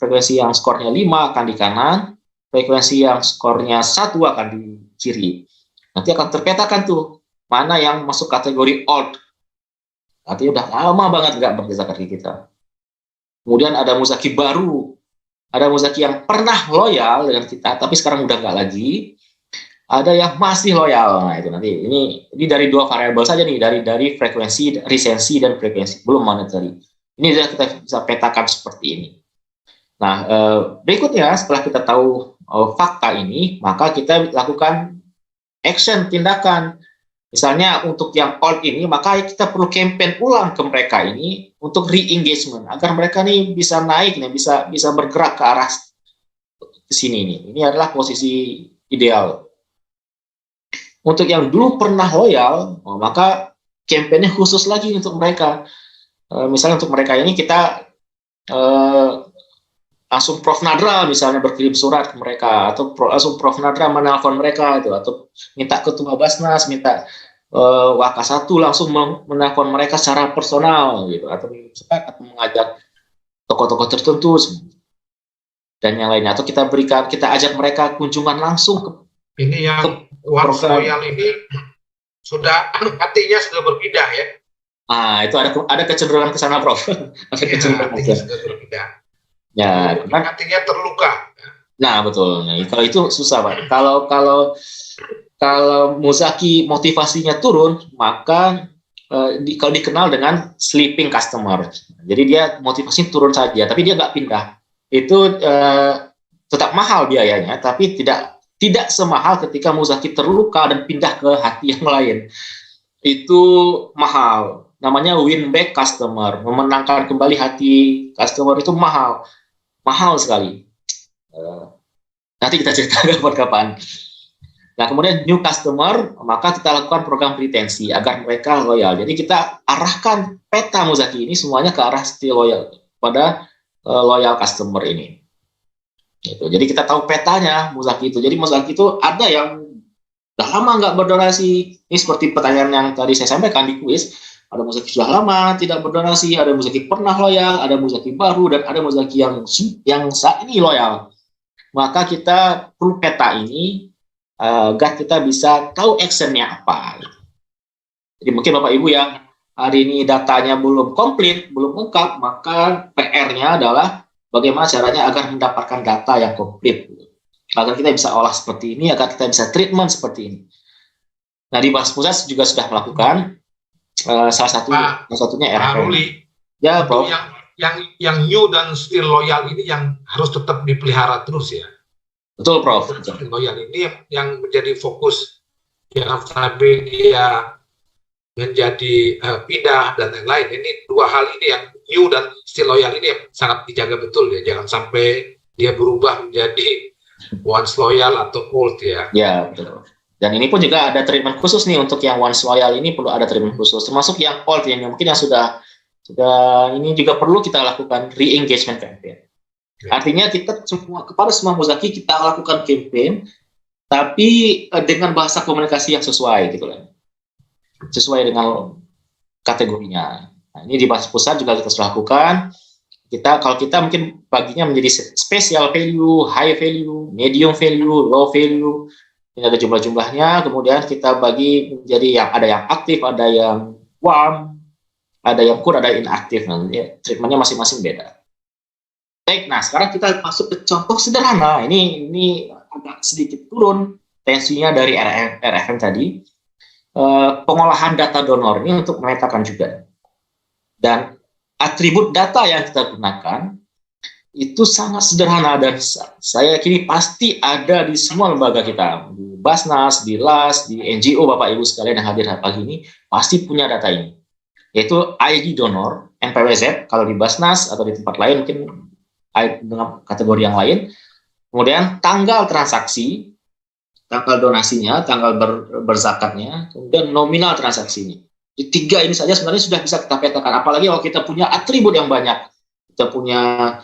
frekuensi yang skornya 5 akan di kanan, frekuensi yang skornya 1 akan di kiri. Nanti akan terpetakan tuh mana yang masuk kategori old. Artinya udah lama banget nggak berdasarkan di kita. Kemudian ada muzaki baru, ada muzaki yang pernah loyal dengan kita, tapi sekarang udah nggak lagi. Ada yang masih loyal. Nah itu nanti ini dari dua variabel saja nih, dari frekuensi, resensi dan frekuensi, belum monetary. Ini sudah kita bisa petakan seperti ini. Nah berikutnya setelah kita tahu fakta ini, maka kita lakukan action, tindakan. Misalnya untuk yang old ini, maka kita perlu campaign ulang ke mereka ini untuk re-engagement agar mereka nih bisa naik nih, bisa bergerak ke arah ke sini nih. Ini adalah posisi ideal. Untuk yang dulu pernah loyal, maka campaign-nya khusus lagi untuk mereka. Misalnya untuk mereka ini kita langsung Prof Nadra misalnya berkirim surat ke mereka, atau langsung Prof Nadra menelpon mereka itu, atau minta ketua Basnas, minta Waka 1 langsung menelpon mereka secara personal gitu, atau mengajak tokoh-tokoh tertentu dan yang lainnya, atau kita ajak mereka kunjungan langsung ke ini yang Once Loyal ini sudah hatinya sudah berpindah ya. Itu ada kecenderungan ke sana, Prof. Ada kecenderungan hatinya sudah berpindah. Ya, hatinya terluka. Nah, betul. Nah, kalau itu susah, Pak. Kalau muzaki motivasinya turun, maka kalau dikenal dengan sleeping customer. Jadi dia motivasinya turun saja, tapi dia nggak pindah. Itu tetap mahal biayanya, tapi tidak semahal ketika muzaki terluka dan pindah ke hati yang lain. Itu mahal. Namanya win back customer. Memenangkan kembali hati customer itu mahal sekali. Nanti kita cerita kapan-kapan. Nah, kemudian new customer, maka kita lakukan program retensi agar mereka loyal. Jadi kita arahkan peta muzaki ini semuanya ke arah still loyal pada loyal customer ini. Gitu. Jadi kita tahu petanya muzaki itu. Jadi muzaki itu ada yang sudah lama nggak berdonasi. Ini seperti pertanyaan yang tadi saya sampaikan di kuis. Ada muzaki sudah lama tidak berdonasi, ada muzaki pernah loyal, ada muzaki baru, dan ada muzaki yang saat ini loyal. Maka kita perlu peta ini agar kita bisa tahu actionnya apa. Jadi mungkin Bapak Ibu yang hari ini datanya belum komplit, belum lengkap, maka PR-nya adalah bagaimana caranya agar mendapatkan data yang komplit. Agar kita bisa olah seperti ini, agar kita bisa treatment seperti ini. Nah, di Basnas Pusat juga sudah melakukan salah satunya RFM. Ya, Prof. Yang new dan still loyal ini yang harus tetap dipelihara terus ya. Betul, Prof. Loyal ini yang menjadi fokus, jangan sampai dia menjadi pindah dan lain-lain. Ini dua hal ini yang new dan still loyal ini yang sangat dijaga betul ya. Jangan sampai dia berubah menjadi once loyal atau old ya. Ya, betul. Dan ini pun juga ada treatment khusus nih untuk yang once loyal ini, perlu ada treatment khusus. Termasuk yang old yang mungkin yang sudah ini juga perlu kita lakukan re-engagement campaign. Artinya kita kepada semua muzaki kita lakukan campaign, tapi dengan bahasa komunikasi yang sesuai gitu kan, sesuai dengan kategorinya. Nah, ini di Basnas Pusat juga kita sudah lakukan. Kalau kita mungkin baginya menjadi special value, high value, medium value, low value. Ini ada jumlah-jumlahnya. Kemudian kita bagi menjadi ada yang aktif, ada yang warm, ada yang cool, ada yang inaktif. Nah, treatmentnya masing-masing beda. Baik, nah sekarang kita masuk ke contoh sederhana. Ini agak sedikit turun tensinya dari RFM tadi. Pengolahan data donor ini untuk memetakan juga. Dan atribut data yang kita gunakan itu sangat sederhana dan saya yakini pasti ada di semua lembaga kita. Di Basnas, di LAS, di NGO Bapak Ibu sekalian yang hadir pagi ini pasti punya data ini. Yaitu ID donor, NPWZ, kalau di Basnas atau di tempat lain mungkin dengan kategori yang lain. Kemudian tanggal transaksi, tanggal donasinya, tanggal berzakatnya, kemudian nominal transaksinya. Di tiga ini saja sebenarnya sudah bisa kita petakan. Apalagi kalau kita punya atribut yang banyak, kita punya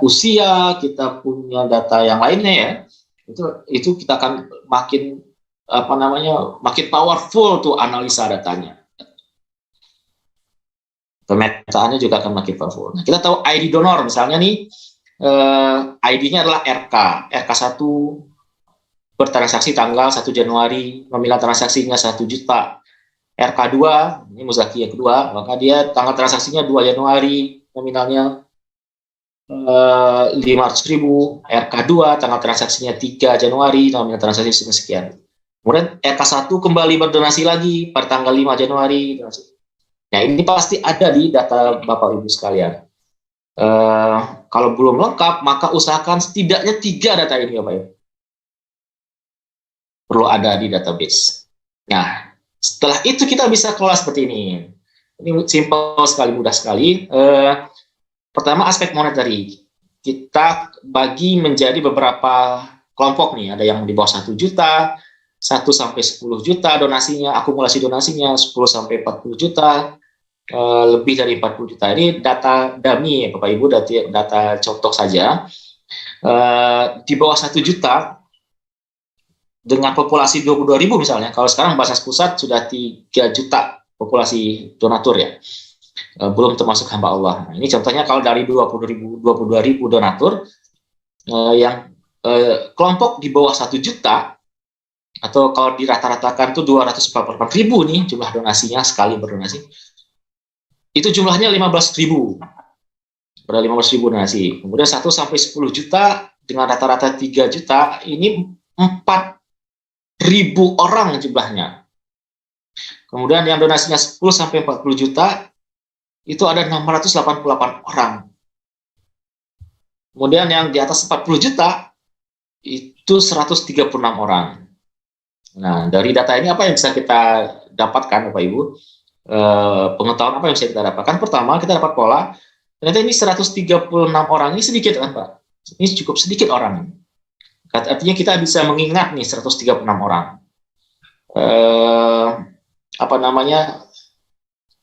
usia, kita punya data yang lainnya ya. Itu kita akan makin makin powerful tuh analisa datanya. Pemetaannya juga akan makin powerful. Nah, kita tahu ID donor misalnya nih, ID-nya adalah RK1, bertransaksi tanggal 1 Januari, nominal transaksinya 1 juta. RK2, ini Muzaki yang kedua, maka dia tanggal transaksinya 2 Januari, nominalnya 500.000. RK2, tanggal transaksinya 3 Januari, nominal transaksi sekian. Kemudian RK1 kembali berdonasi lagi pada tanggal 5 Januari. Nah, ini pasti ada di data Bapak Ibu sekalian. Kalau belum lengkap, maka usahakan setidaknya 3 data ini, Bapak Ibu. Perlu ada di database. Nah, setelah itu kita bisa kelola seperti ini. Ini simple sekali, mudah sekali. Pertama, aspek monetary. Kita bagi menjadi beberapa kelompok nih. Ada yang di bawah 1 juta, 1 sampai 10 juta donasinya, akumulasi donasinya 10 sampai 40 juta, lebih dari 40 juta. Ini data dummy ya Bapak Ibu, data contoh saja. Di bawah 1 juta dengan populasi 22.000 misalnya, kalau sekarang Basnas Pusat sudah 3 juta populasi donatur ya, belum termasuk hamba Allah. Nah, ini contohnya kalau dari 22.000 donatur, yang kelompok di bawah 1 juta, atau kalau dirata-ratakan tuh 248.000 nih jumlah donasinya sekali berdonasi, itu jumlahnya 15.000. Pada 15.000 donasi. Kemudian 1 sampai 10 juta dengan rata-rata 3 juta, ini 4.000 orang jumlahnya. Kemudian yang donasinya 10 sampai 40 juta, itu ada 688 orang. Kemudian yang di atas 40 juta, itu 136 orang. Nah, dari data ini apa yang bisa kita dapatkan, Bapak Ibu? Pengetahuan apa yang bisa kita dapatkan? Pertama, kita dapat pola, ternyata ini 136 orang, ini sedikit kan Pak? Ini cukup sedikit orang. Artinya kita bisa mengingat nih 136 orang.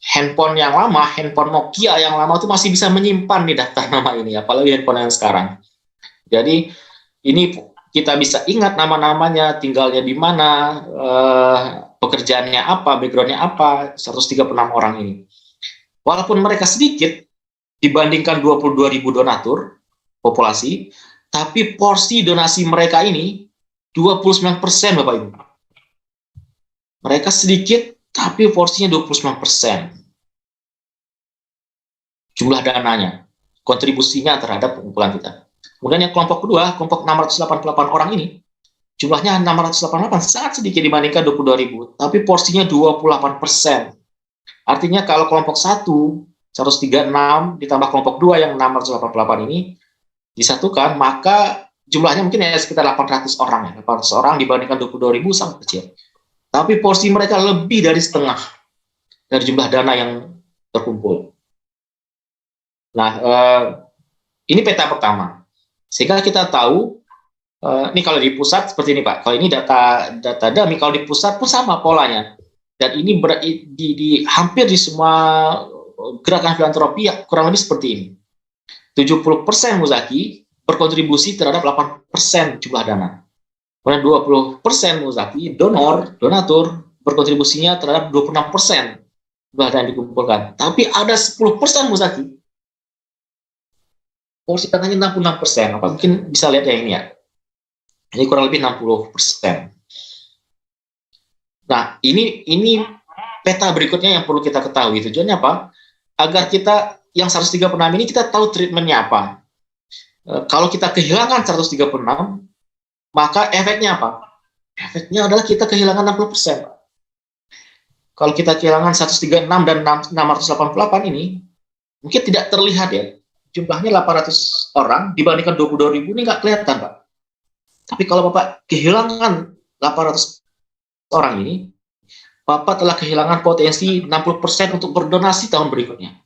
Handphone yang lama, handphone Nokia yang lama itu masih bisa menyimpan nih daftar nama ini, apalagi handphone yang sekarang. Jadi ini kita bisa ingat nama-namanya, tinggalnya di mana, pekerjaannya apa, backgroundnya apa, 136 orang ini. Walaupun mereka sedikit dibandingkan 22.000 donatur populasi, tapi porsi donasi mereka ini 29% Bapak Ibu. Mereka sedikit, tapi porsinya 29%. Jumlah dananya, kontribusinya terhadap pengumpulan kita. Kemudian yang kelompok kedua, kelompok 688 orang ini, jumlahnya 688, sangat sedikit dibandingkan 22.000, tapi porsinya 28%. Artinya kalau kelompok 1, 136, ditambah kelompok 2 yang 688 ini, disatukan, maka jumlahnya mungkin ya sekitar 800 orang ya. 800 orang dibandingkan 22.000 sangat kecil. Tapi porsi mereka lebih dari setengah dari jumlah dana yang terkumpul. Nah, ini peta pertama. Sehingga kita tahu, ini kalau di pusat seperti ini Pak. Kalau ini data dummy, kalau di pusat pun sama polanya. Dan ini di hampir di semua gerakan filantropi ya, kurang lebih seperti ini. 70% Muzaki berkontribusi terhadap 8% jumlah dana. Kemudian 20% Muzaki donatur berkontribusinya terhadap 26% jumlah dana yang dikumpulkan. Tapi ada 10% Muzaki, porsi dananya 66%. Apa mungkin bisa lihat ya ini ya. Ini kurang lebih 60%. Nah, ini peta berikutnya yang perlu kita ketahui. Tujuannya apa? Agar kita yang 136 ini kita tahu treatmentnya apa. Kalau kita kehilangan 136, maka efeknya apa? Efeknya adalah kita kehilangan 60%. Kalau kita kehilangan 136 dan 688 ini, mungkin tidak terlihat ya. Jumlahnya 800 orang dibandingkan 22.000 ini nggak kelihatan, Pak. Tapi kalau Bapak kehilangan 800 orang ini, Bapak telah kehilangan potensi 60% untuk berdonasi tahun berikutnya.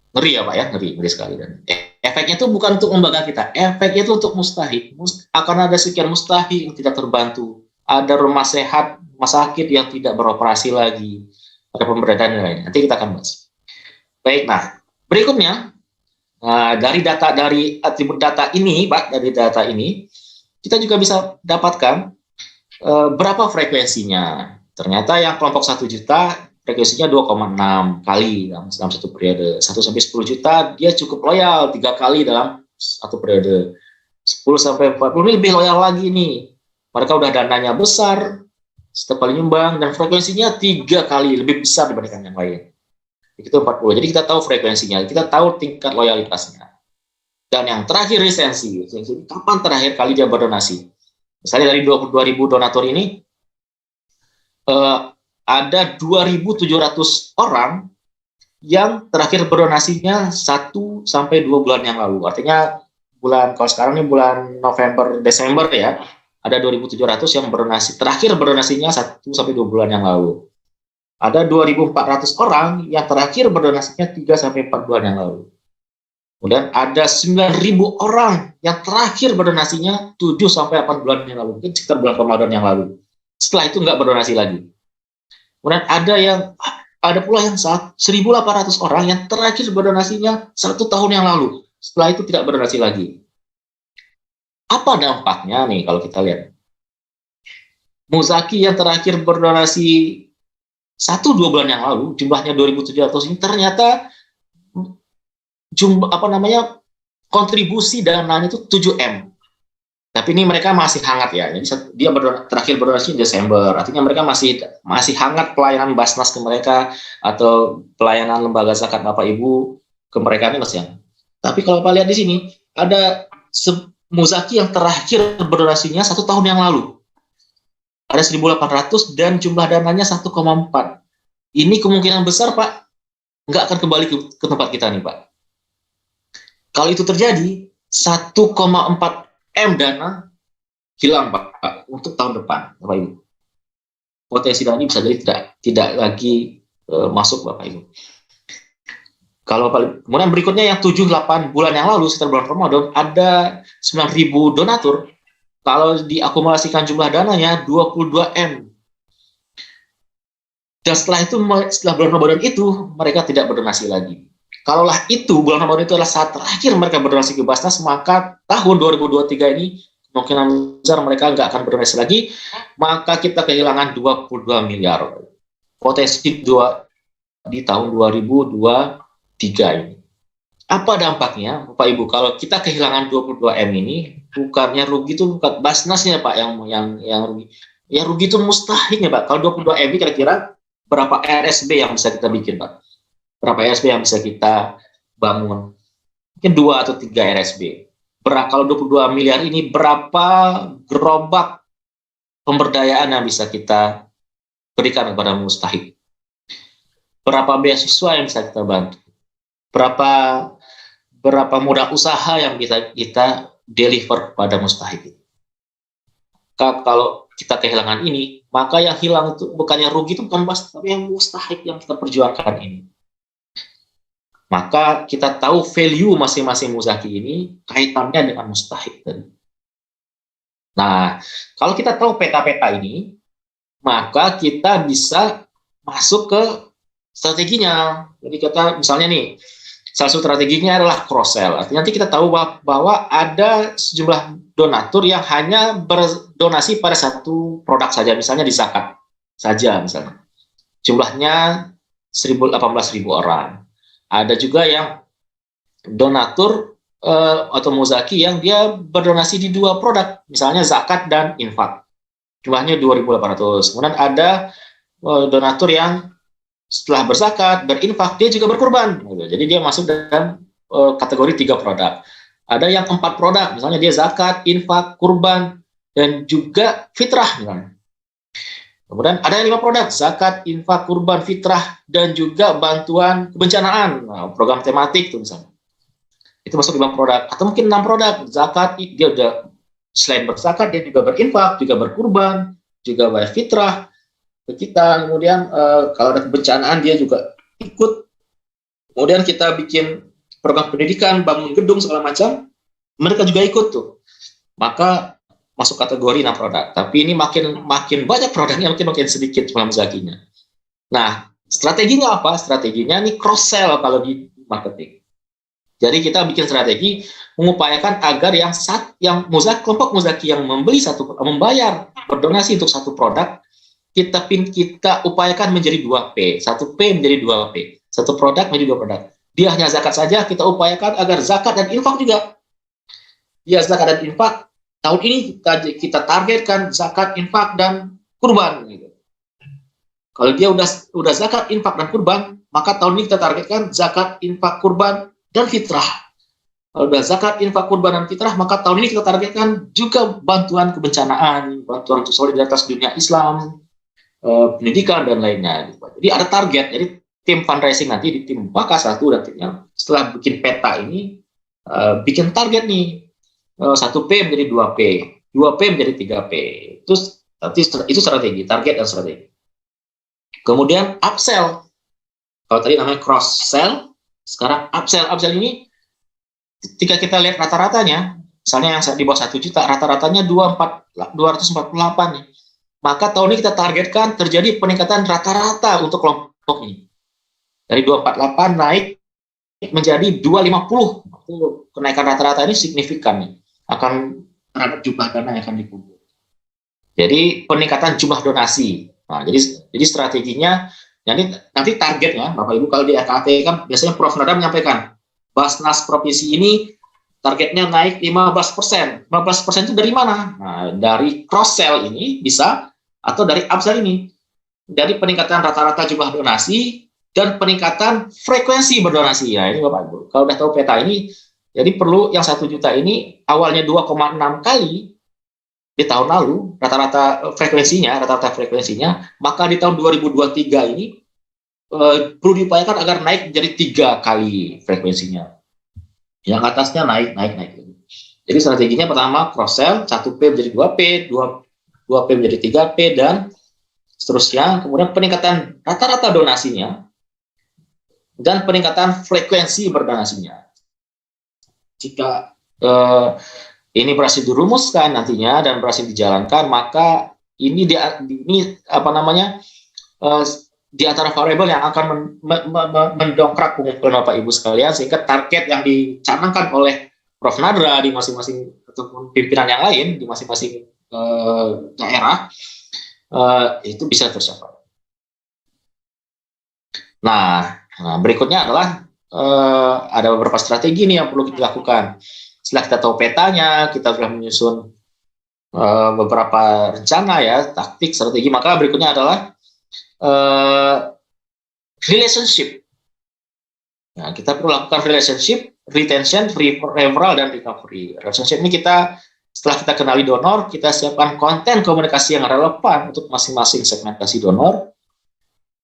Ngeri ya Pak ya, ngeri sekali. Dan efeknya itu bukan untuk lembaga kita, efeknya itu untuk mustahik. Akan ada sekian mustahik yang tidak terbantu. Ada rumah sehat, rumah sakit yang tidak beroperasi lagi. Ada pemberdayaan dan lain. Nanti kita akan bahas. Baik, nah berikutnya dari atribut data ini, Pak, dari data ini kita juga bisa dapatkan berapa frekuensinya. Ternyata yang kelompok 1 juta frekuensinya 2,6 kali dalam satu periode. 1 sampai 10 juta dia cukup loyal 3 kali dalam satu periode. 10 sampai 40 ini lebih loyal lagi nih. Mereka udah dananya besar, setiap kali nyumbang, dan frekuensinya 3 kali lebih besar dibandingkan yang lain. Itu 40. Jadi kita tahu frekuensinya, kita tahu tingkat loyalitasnya. Dan yang terakhir lisensi. Kapan terakhir kali dia berdonasi? Misalnya dari 22.000 donatur ini, ada 2.700 orang yang terakhir berdonasinya 1 sampai 2 bulan yang lalu. Artinya kalau sekarang ini bulan November, Desember ya, ada 2.700 yang berdonasi. Terakhir berdonasinya 1 sampai 2 bulan yang lalu. Ada 2.400 orang yang terakhir berdonasinya 3 sampai 4 bulan yang lalu. Kemudian ada 9.000 orang yang terakhir berdonasinya 7 sampai 8 bulan yang lalu. Mungkin sekitar bulan Ramadan yang lalu. Setelah itu nggak berdonasi lagi. Kemudian ada pula yang 1.800 orang yang terakhir berdonasinya 1 tahun yang lalu. Setelah itu tidak berdonasi lagi. Apa dampaknya nih kalau kita lihat? Muzaki yang terakhir berdonasi 1-2 bulan yang lalu, jumlahnya 2.700 ini ternyata kontribusi dananya itu 7M. Tapi ini mereka masih hangat ya. Jadi dia terakhir berdonasi Desember. Artinya mereka masih hangat pelayanan Basnas ke mereka atau pelayanan lembaga zakat Bapak Ibu ke mereka ini masih hangat. Tapi kalau Pak lihat di sini ada Muzaki yang terakhir berdonasinya 1 tahun yang lalu. Ada 1.800 dan jumlah dananya 1,4. Ini kemungkinan besar Pak nggak akan kembali ke tempat kita nih Pak. Kalau itu terjadi 1,4 M dana hilang Pak untuk tahun depan Bapak Ibu. Potensi dana ini bisa jadi tidak lagi masuk Bapak Ibu. Kemudian berikutnya yang 7-8 bulan yang lalu sekitar bulan Ramadan ada 9.000 donatur. Kalau diakumulasikan jumlah dananya 22M. Dan setelah bulan Ramadan itu mereka tidak berdonasi lagi. Kalaulah itu bulan Ramadan itu adalah saat terakhir mereka berdonasi ke Basnas, maka tahun 2023 ini kemungkinan besar mereka nggak akan berdonasi lagi, maka kita kehilangan 22 miliar. Potensi di tahun 2023 ini. Apa dampaknya, Bapak Ibu? Kalau kita kehilangan 22M ini, bukannya rugi itu bukan Basnasnya Pak yang rugi. Yang rugi itu mustahilnya Pak. Kalau 22M ini kira-kira berapa RSB yang bisa kita bikin Pak? Berapa RSB yang bisa kita bangun? Mungkin 2 atau 3 RSB. Kalau 22 miliar ini berapa gerobak pemberdayaan yang bisa kita berikan kepada mustahik? Berapa beasiswa yang bisa kita bantu? Berapa modal usaha yang bisa kita deliver kepada mustahik? Kalau kita kehilangan ini, maka yang hilang itu bukannya rugi itu bukan Basnas, tapi yang mustahik yang kita perjuangkan ini. Maka kita tahu value masing-masing muzaki ini kaitannya dengan mustahik tadi. Nah, kalau kita tahu peta-peta ini, maka kita bisa masuk ke strateginya. Jadi kita misalnya nih, salah satu strateginya adalah cross-sell. Artinya nanti kita tahu bahwa ada sejumlah donatur yang hanya berdonasi pada satu produk saja, misalnya di zakat saja misalnya. Jumlahnya 18.000 orang. Ada juga yang donatur atau muzaki yang dia berdonasi di 2 produk, misalnya zakat dan infak. Jumlahnya 2.800. Kemudian ada donatur yang setelah berzakat, berinfak, dia juga berkurban. Jadi dia masuk dalam kategori 3 produk. Ada yang 4 produk, misalnya dia zakat, infak, kurban, dan juga fitrah. Misalnya. Kemudian ada yang 5 produk, zakat, infak, kurban, fitrah, dan juga bantuan kebencanaan. Nah, program tematik itu misalnya. Itu masuk 5 produk. Atau mungkin 6 produk, zakat, dia udah selain berzakat, dia juga berinfak, juga berkurban, juga bayar fitrah ke kita. Kemudian kalau ada kebencanaan, dia juga ikut. Kemudian kita bikin program pendidikan, bangun gedung, segala macam, mereka juga ikut tuh. Maka masuk kategori 6 produk. Tapi ini makin banyak produknya, makin sedikit jumlah muzakinya. Nah, strateginya apa? Strateginya ini cross-sell kalau di marketing. Jadi kita bikin strategi mengupayakan agar kelompok muzaki yang membayar berdonasi untuk satu produk, kita upayakan menjadi 2P. 1P menjadi 2P. Satu produk menjadi 2 produk. Dia hanya zakat saja, kita upayakan agar zakat dan infak juga ya zakat dan infak tahun ini kita targetkan zakat, infak dan kurban gitu. Kalau dia udah zakat, infak dan kurban, maka tahun ini kita targetkan zakat, infak, kurban dan fitrah. Kalau udah zakat, infak, kurban dan fitrah, maka tahun ini kita targetkan juga bantuan kebencanaan, bantuan untuk solidaritas dunia Islam, pendidikan dan lainnya. Jadi ada target. Jadi tim fundraising nanti di tim Maka 1 dan timnya setelah bikin peta ini bikin target nih. 1P menjadi 2P, 2P menjadi 3P. Itu strategi, target dan strategi. Kemudian upsell. Kalau tadi namanya cross sell, sekarang upsell. Upsell ini ketika kita lihat rata-ratanya, misalnya yang di bawah 1 juta, rata-ratanya 248 nih. Maka tahun ini kita targetkan terjadi peningkatan rata-rata untuk kelompok ini. Dari 248 naik menjadi 250. Kenaikan rata-rata ini signifikan nih, akan terhadap jumlah dana yang akan dikumpul. Jadi peningkatan jumlah donasi. Nah, jadi strateginya, nanti targetnya, Bapak Ibu kalau di RKT kan biasanya Prof. Nada menyampaikan, Basnas provinsi ini targetnya naik 15%. 15% itu dari mana? Nah, dari cross sell ini bisa, atau dari upsell ini. Dari peningkatan rata-rata jumlah donasi dan peningkatan frekuensi berdonasi. Ya, ini Bapak Ibu. Kalau udah tahu peta ini, jadi perlu yang 1 juta ini awalnya 2,6 kali di tahun lalu rata-rata frekuensinya, maka di tahun 2023 ini perlu diupayakan agar naik menjadi 3 kali frekuensinya. Yang atasnya naik. Jadi strateginya pertama cross sell, 1P menjadi 2P, 2P menjadi 3P dan seterusnya. Kemudian peningkatan rata-rata donasinya dan peningkatan frekuensi berdonasinya. Jika ini berhasil dirumuskan nantinya dan berhasil dijalankan, maka ini di antara variabel yang akan mendongkrak pengumpulan Bapak Ibu sekalian, sehingga target yang dicanangkan oleh Prof. Nadra di masing-masing ataupun pimpinan yang lain di masing-masing daerah itu bisa tercapai. Nah, berikutnya adalah ada beberapa strategi nih yang perlu kita lakukan. Setelah kita tahu petanya, kita sudah menyusun beberapa rencana ya, taktik, strategi, maka berikutnya adalah relationship. Nah, kita perlu lakukan relationship, retention, referral, dan recovery. Relationship ini setelah kita kenali donor, kita siapkan konten komunikasi yang relevan untuk masing-masing segmentasi donor.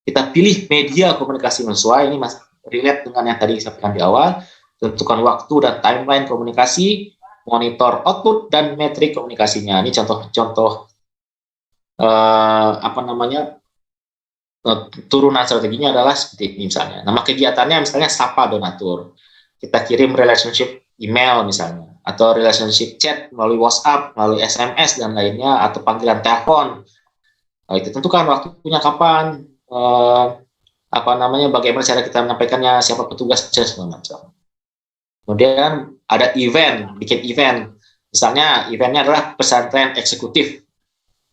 Kita pilih media komunikasi sesuai, ini relate dengan yang tadi saya sampaikan di awal. Tentukan waktu dan timeline komunikasi, monitor output dan metrik komunikasinya. Ini contoh-contoh turunan strateginya adalah seperti ini misalnya. Nama kegiatannya misalnya sapa donatur. Kita kirim relationship email misalnya, atau relationship chat melalui WhatsApp, melalui SMS dan lainnya, atau panggilan telepon. Itu tentukan waktunya kapan, bagaimana cara kita menyampaikannya, siapa petugas dan segala macam. Kemudian ada bikin event. Misalnya eventnya adalah pesantren eksekutif,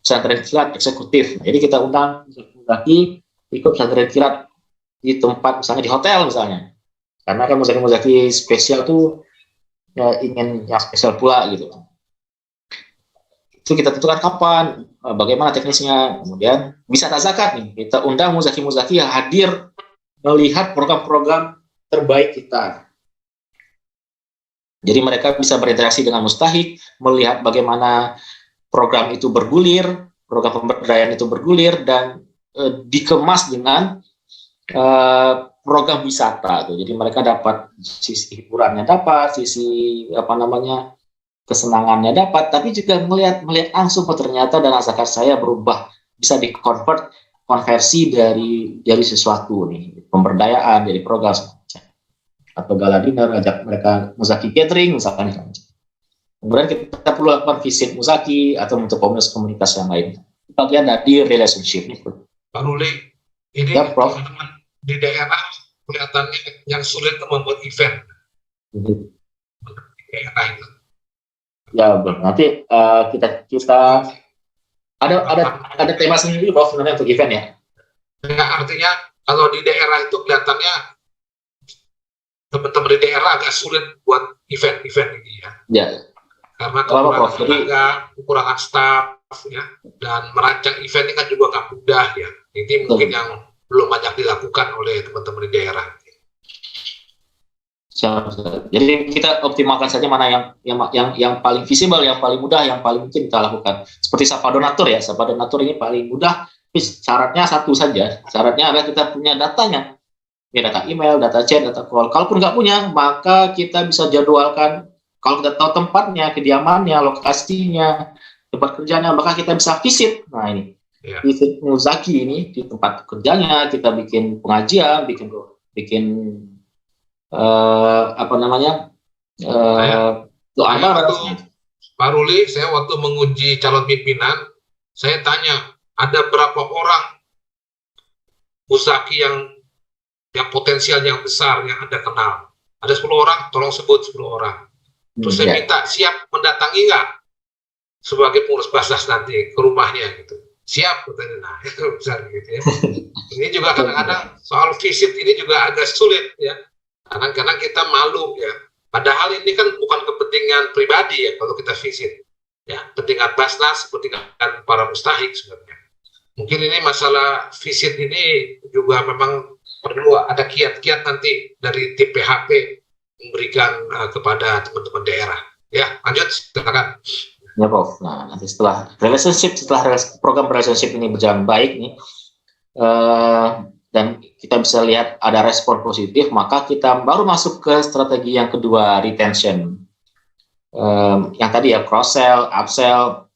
pesantren kilat eksekutif. Jadi kita undang muzaki ikut pesantren kilat di tempat, misalnya di hotel misalnya. Karena kan muzaki spesial tuh ingin yang spesial pula gitu. Itu kita tentukan kapan, bagaimana teknisnya. Kemudian bisa zakat nih. Kita undang muzaki yang hadir melihat program-program terbaik kita. Jadi mereka bisa berinteraksi dengan mustahik, melihat bagaimana program itu bergulir, program pemberdayaan itu bergulir, dan dikemas dengan program wisata. Jadi mereka dapat sisi hiburannya, dapat sisi kesenangannya dapat, tapi juga melihat langsung ternyata dana zakat saya berubah, bisa konversi dari sesuatu nih, pemberdayaan dari program semacam. Atau gala dinner, ajak mereka muzaki catering misalnya. Kemudian kita perlu lakukan visit muzaki atau untuk komunitas yang lain. Bagian dari relationship ini. Pak Ruli, ini ya, Prof. Di daerah kelihatannya yang sulit membuat event. Di daerah itu. Ya, nanti kita ada tema sendiri Prof sebenarnya untuk event ya. Ya, artinya kalau di daerah itu kelihatannya teman-teman di daerah agak sulit buat event ini ya. Ya. karena Apa, Prof? kekurangan tenaga, kekurangan staff, ya, dan merancang event ini kan juga nggak mudah ya. Ini mungkin yang belum banyak dilakukan oleh teman-teman di daerah. Jadi kita optimalkan saja mana yang paling visible, yang paling mudah, yang paling mungkin kita lakukan. Seperti Sapa Donatur ya, Sapa Donatur ini paling mudah. Tapi syaratnya satu saja, syaratnya adalah kita punya datanya. Ya, data email, data chat, data call. Kalaupun nggak punya, maka kita bisa jadwalkan. Kalau kita tahu tempatnya, kediamannya, lokasinya, tempat kerjanya, maka kita bisa visit. Nah ini, visit Muzaki ini di tempat kerjanya, kita bikin pengajian, bikin doa bareng. Pak Ruli, saya waktu menguji calon pimpinan, saya tanya, ada berapa orang Muzaki yang potensial yang besar yang Anda kenal? Ada 10 orang, tolong sebut 10 orang. Terus saya minta, siap mendatangi nggak sebagai pengurus Basnas nanti ke rumahnya gitu. Siap, katanya. Nah, itu besar gitu ya. Ini juga kadang-kadang soal visit ini juga agak sulit ya. Karena kita malu ya. Padahal ini kan bukan kepentingan pribadi ya kalau kita visit. Ya, kepentingan Basnas, kepentingan para mustahik sebenarnya. Mungkin ini masalah visit ini juga memang perlu ada kiat-kiat nanti dari tim PHP memberikan kepada teman-teman daerah. Ya, lanjut, silakan. Ya, Prof. Nah, nanti setelah program relationship ini berjalan baik nih, dan kita bisa lihat ada respon positif, maka kita baru masuk ke strategi yang kedua, retention. Yang tadi ya, cross-sell, upsell,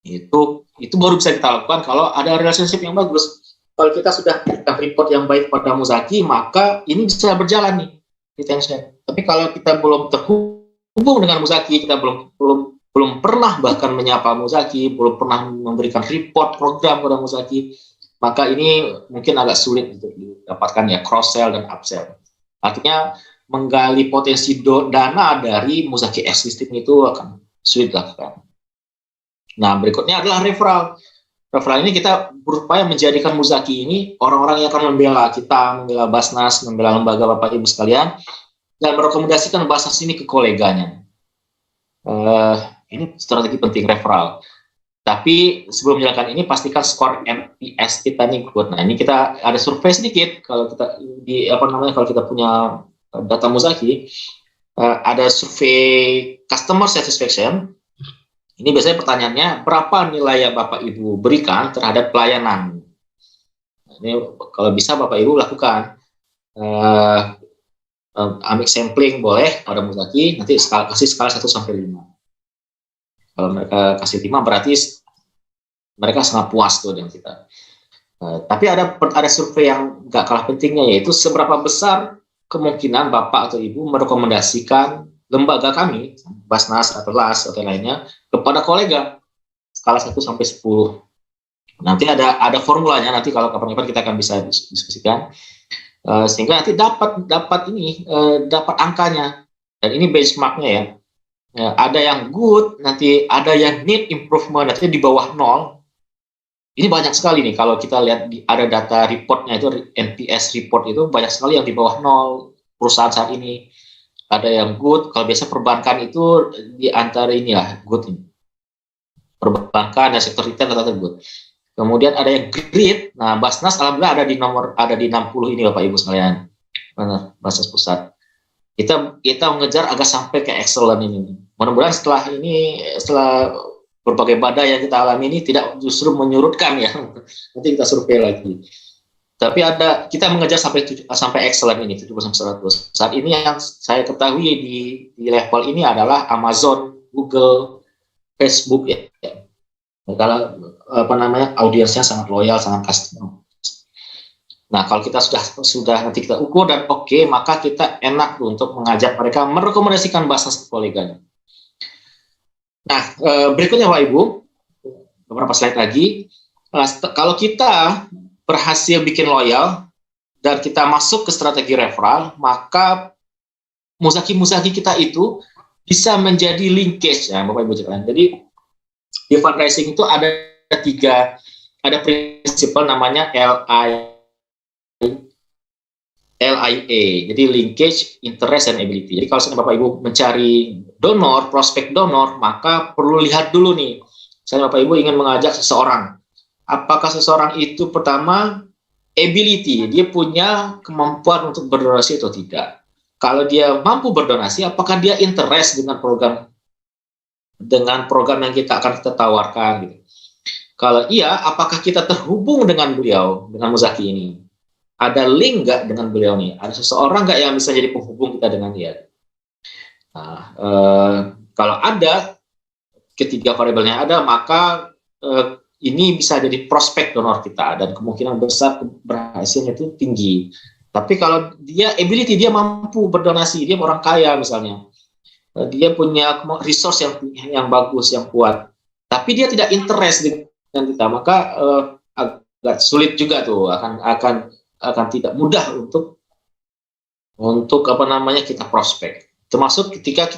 itu baru bisa kita lakukan kalau ada relationship yang bagus. Kalau kita sudah berikan report yang baik pada Muzaki, maka ini bisa berjalan nih, retention. Tapi kalau kita belum terhubung dengan Muzaki, kita belum pernah bahkan menyapa Muzaki, belum pernah memberikan report program kepada Muzaki, maka ini mungkin agak sulit untuk didapatkan ya, cross-sell dan upsell. Artinya menggali potensi dana dari Muzaki existing itu akan sulit dilakukan. Nah, berikutnya adalah referral. Referral ini kita berupaya menjadikan Muzaki ini orang-orang yang akan membela kita, membela Basnas, membela lembaga Bapak Ibu sekalian, dan merekomendasikan Basnas ini ke koleganya. Ini strategi penting, referral. Tapi sebelum menjalankan ini, pastikan skor NPS kita nih good. Nah, ini kita ada survei sedikit. Kalau kita kalau kita punya data Muzaki, ada survei customer satisfaction. Ini biasanya pertanyaannya, berapa nilai yang Bapak Ibu berikan terhadap pelayanan? Ini kalau bisa Bapak Ibu lakukan. Ambil sampling boleh pada Muzaki, nanti kasih skala 1 sampai 5. Kalau mereka kasih 5 berarti mereka sangat puas tuh dengan kita. Tapi ada survei yang nggak kalah pentingnya, yaitu seberapa besar kemungkinan Bapak atau Ibu merekomendasikan lembaga kami, Basnas atau LAS atau lainnya, kepada kolega, skala 1 sampai 10. Nanti ada formulanya, nanti kalau kapan-kapan kita akan bisa diskusikan, sehingga nanti dapat angkanya. Dan ini benchmarknya ya. Ada yang good, nanti ada yang need improvement, nanti di bawah 0. Ini banyak sekali nih, kalau kita lihat ada data reportnya itu, NPS report itu banyak sekali yang di bawah 0 perusahaan saat ini. Ada yang good, kalau biasa perbankan itu di antara ini ya, good ini. Perbankan dan sektor retail rata-rata good. Kemudian ada yang great. Nah, Basnas alhamdulillah ada di 60 ini Bapak Ibu sekalian. Basnas pusat. Kita mengejar agak sampai ke excellent ini. Mudah-mudahan setelah berbagai badai yang kita alami ini tidak justru menyurutkan ya. Nanti kita survei lagi. Tapi kita mengejar sampai excellent ini 70-100. Saat ini yang saya ketahui di level ini adalah Amazon, Google, Facebook ya. Kalau audiensnya sangat loyal, sangat custom. Nah, kalau kita sudah nanti kita ukur dan oke, maka kita enak untuk mengajak mereka merekomendasikan Basnas ke koleganya. Nah, berikutnya Pak Ibu, beberapa slide lagi. Kalau kita berhasil bikin loyal dan kita masuk ke strategi referral, maka Muzaki kita itu bisa menjadi linkage ya Bapak Ibu sekalian. Jadi di fundraising itu ada prinsip namanya LIA, jadi linkage, interest, and ability. Jadi kalau Bapak Ibu mencari donor, prospek donor, maka perlu lihat dulu nih. Misalnya Bapak Ibu ingin mengajak seseorang, apakah seseorang itu pertama ability, dia punya kemampuan untuk berdonasi atau tidak. Kalau dia mampu berdonasi, apakah dia interest dengan program yang kita tawarkan gitu. Kalau iya, apakah kita terhubung dengan beliau, dengan Muzaki ini? Ada link nggak dengan beliau nih? Ada seseorang nggak yang bisa jadi penghubung kita dengan dia? Nah, kalau ada, ketiga variabelnya ada, maka ini bisa jadi prospek donor kita, dan kemungkinan besar berhasilnya itu tinggi. Tapi kalau dia ability, dia mampu berdonasi, dia orang kaya misalnya, dia punya resource yang bagus, yang kuat, tapi dia tidak interest dengan kita, maka agak sulit juga tuh, akan tidak mudah untuk kita prospek. Termasuk ketika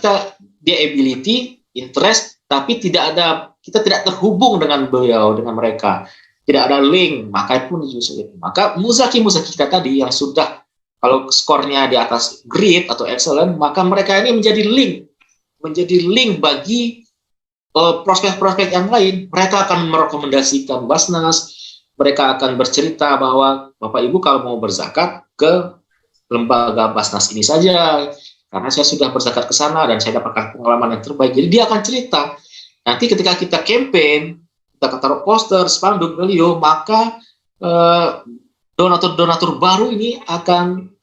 dia ability, interest, tapi kita tidak terhubung dengan beliau, dengan mereka, tidak ada link, maka pun sulit. Maka Muzaki kita tadi yang sudah, kalau skornya di atas great atau excellent, maka mereka ini menjadi link bagi prospek-prospek yang lain. Mereka akan merekomendasikan Basnas, mereka akan bercerita bahwa Bapak Ibu kalau mau berzakat ke lembaga Basnas ini saja, karena saya sudah berzakat ke sana dan saya dapatkan pengalaman yang terbaik. Jadi dia akan cerita. Nanti ketika kita campaign, kita taruh poster, spanduk, beliau, maka donatur baru ini akan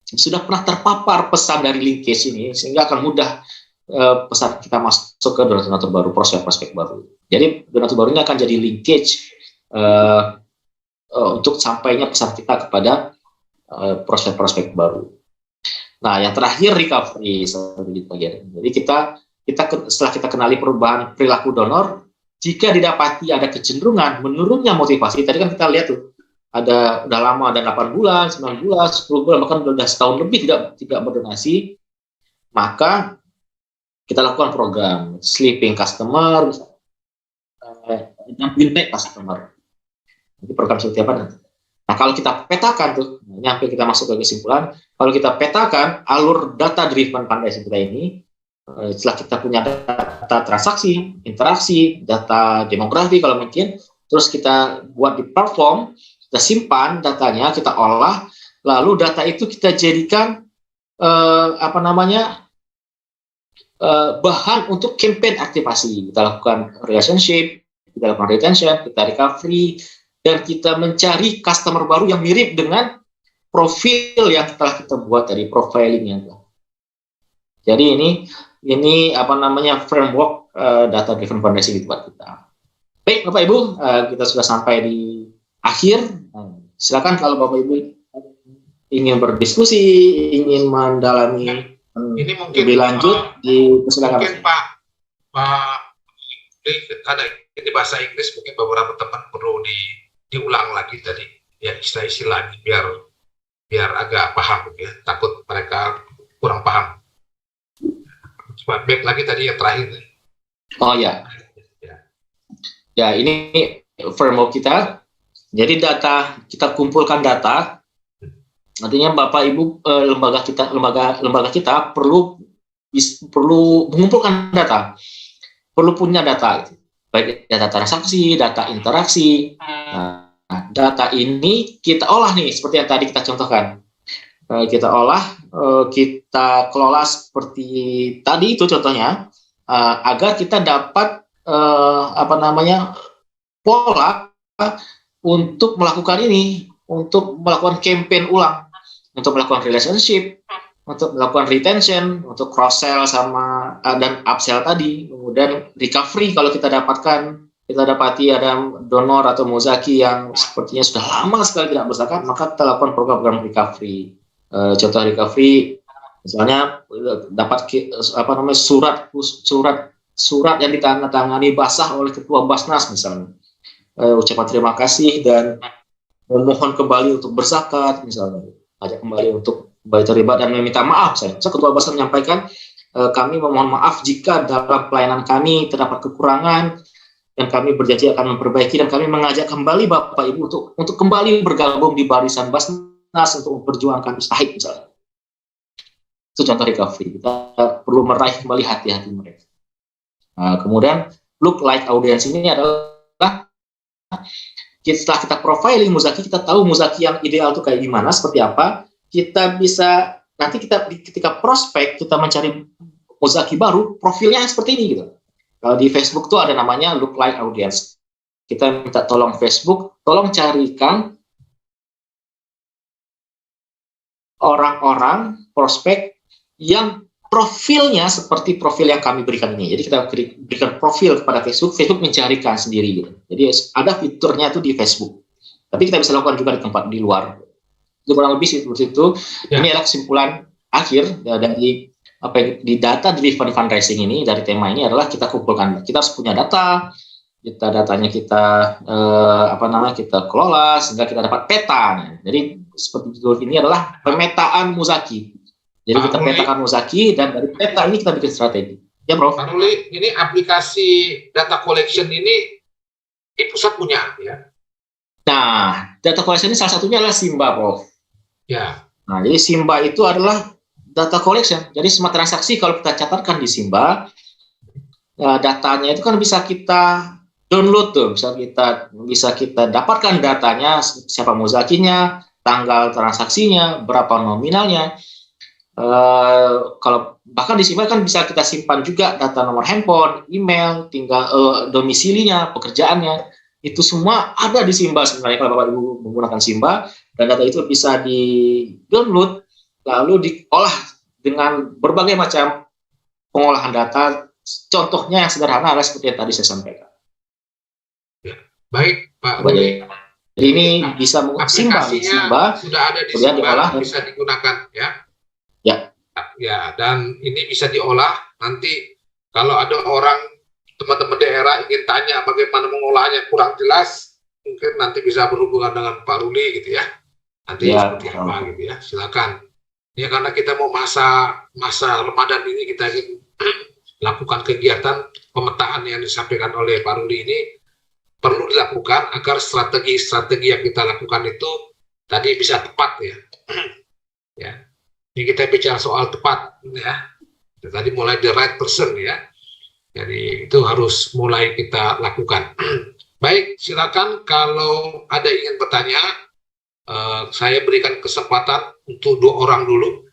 sudah pernah terpapar pesan dari linkage ini, sehingga akan mudah pesan kita masuk ke donatur baru, prospek baru. Jadi donatur baru ini akan jadi linkage untuk sampainya pesan kita kepada prospek baru. Nah, yang terakhir recovery. Jadi kita setelah kita kenali perubahan perilaku donor, jika didapati ada kecenderungan menurunnya motivasi, tadi kan kita lihat tuh, udah lama, ada 8 bulan, 9 bulan, 10 bulan, bahkan udah setahun lebih tidak berdonasi, maka kita lakukan program sleeping customer, dan win back customer. Jadi program seperti apa nanti? Nah, kalau kita petakan tuh, nyampe kita masuk ke kesimpulan, kalau kita petakan alur data driven fundraising kita ini, setelah kita punya data transaksi, interaksi, data demografi kalau mungkin, terus kita buat di platform, kita simpan datanya, kita olah, lalu data itu kita jadikan bahan untuk campaign aktivasi. Kita lakukan relationship, kita lakukan retention, kita recovery, dan kita mencari customer baru yang mirip dengan profil yang telah kita buat dari profilingnya. Jadi ini framework data driven fundraising buat kita. Baik Bapak Ibu, kita sudah sampai di akhir. Silakan kalau Bapak Ibu ingin berdiskusi, ingin mendalami ini mungkin lebih lanjut, silakan. Mungkin Pak ada di bahasa Inggris, mungkin beberapa teman perlu diulang lagi tadi ya, istilah-istilah biar agak paham ya, takut mereka kurang paham. Coba back lagi tadi yang terakhir. Oh ya. Ya, ini framework kita. Jadi kita kumpulkan data. Artinya Bapak Ibu lembaga kita perlu mengumpulkan data. Perlu punya data, baik data transaksi, data interaksi. Nah, data ini kita olah nih, seperti yang tadi kita contohkan. Kita olah, kita kelola seperti tadi itu contohnya, agar kita dapat pola untuk melakukan ini, untuk melakukan campaign ulang, untuk melakukan relationship, untuk melakukan retention, untuk cross sell dan upsell tadi, kemudian recovery kalau kita dapati ada donor atau Muzaki yang sepertinya sudah lama sekali tidak berzakat, maka kita lakukan program recovery. Contoh recovery, misalnya dapat surat yang ditandatangani basah oleh Ketua Basnas misalnya, ucapan terima kasih dan memohon kembali untuk berzakat misalnya, ajak kembali untuk kembali terlibat dan meminta maaf. Ketua Basnas menyampaikan, kami memohon maaf jika dalam pelayanan kami terdapat kekurangan dan kami berjanji akan memperbaiki, dan kami mengajak kembali Bapak Ibu untuk kembali bergabung di barisan Basnas untuk memperjuangkan mustahik misalnya. Itu contoh recovery. Kita perlu meraih kembali hati-hati mereka. Nah, kemudian look like audience ini adalah setelah kita profiling Muzaki, kita tahu Muzaki yang ideal itu kayak gimana, seperti apa. Kita bisa nanti ketika prospek kita mencari Muzaki baru, profilnya seperti ini gitu. Kalau di Facebook tuh ada namanya look like audience. Kita minta tolong Facebook, tolong carikan orang-orang prospek yang profilnya seperti profil yang kami berikan ini. Jadi kita berikan profil kepada Facebook, Facebook mencarikan sendiri gitu. Jadi ada fiturnya itu di Facebook. Tapi kita bisa lakukan juga di tempat di luar. Itu kurang lebih seperti itu. Ya. Ini adalah kesimpulan akhir dari di data driven fundraising ini, dari tema ini adalah kita kumpulkan. Kita harus punya datanya kita kita kelola sehingga kita dapat peta. Jadi seperti itu, ini adalah pemetaan Muzaki. Jadi kita petakan Muzaki dan dari peta ini kita bikin strategi. Ya, Prof. Pak Ruli, ini aplikasi data collection ini di pusat punya, ya? Nah, data collection ini salah satunya adalah Simba, Prof. Ya. Nah, jadi Simba itu adalah data collection. Jadi semua transaksi kalau kita catatkan di Simba, datanya itu kan bisa kita download tuh, bisa kita dapatkan datanya, siapa Muzakinya, tanggal transaksinya, berapa nominalnya. Kalau bahkan di Simba kan bisa kita simpan juga data nomor handphone, email, tinggal domisilinya, pekerjaannya. Itu semua ada di Simba sebenarnya kalau Bapak Ibu menggunakan Simba, dan data itu bisa di-download lalu diolah dengan berbagai macam pengolahan data. Contohnya yang sederhana adalah seperti yang tadi saya sampaikan. Ya. Baik, Pak Ruli. Jadi ini bisa Simba sudah ada di Simba, diolah, bisa digunakan, ya. Ya. Ya, dan ini bisa diolah. Nanti kalau ada orang, teman-teman daerah ingin tanya bagaimana mengolahnya kurang jelas, mungkin nanti bisa berhubungan dengan Pak Ruli gitu ya. Nanti seperti apa gitu ya. Silakan. Ya, karena kita mau masa Ramadan ini kita ingin lakukan kegiatan pemetaan yang disampaikan oleh Pak Ruli ini perlu dilakukan agar strategi-strategi yang kita lakukan itu tadi bisa tepat ya. Ya. Ini kita bicara soal tepat ya. Tadi mulai the right person ya. Jadi itu harus mulai kita lakukan. Baik, silakan kalau ada ingin bertanya. Saya berikan kesempatan untuk 2 orang dulu.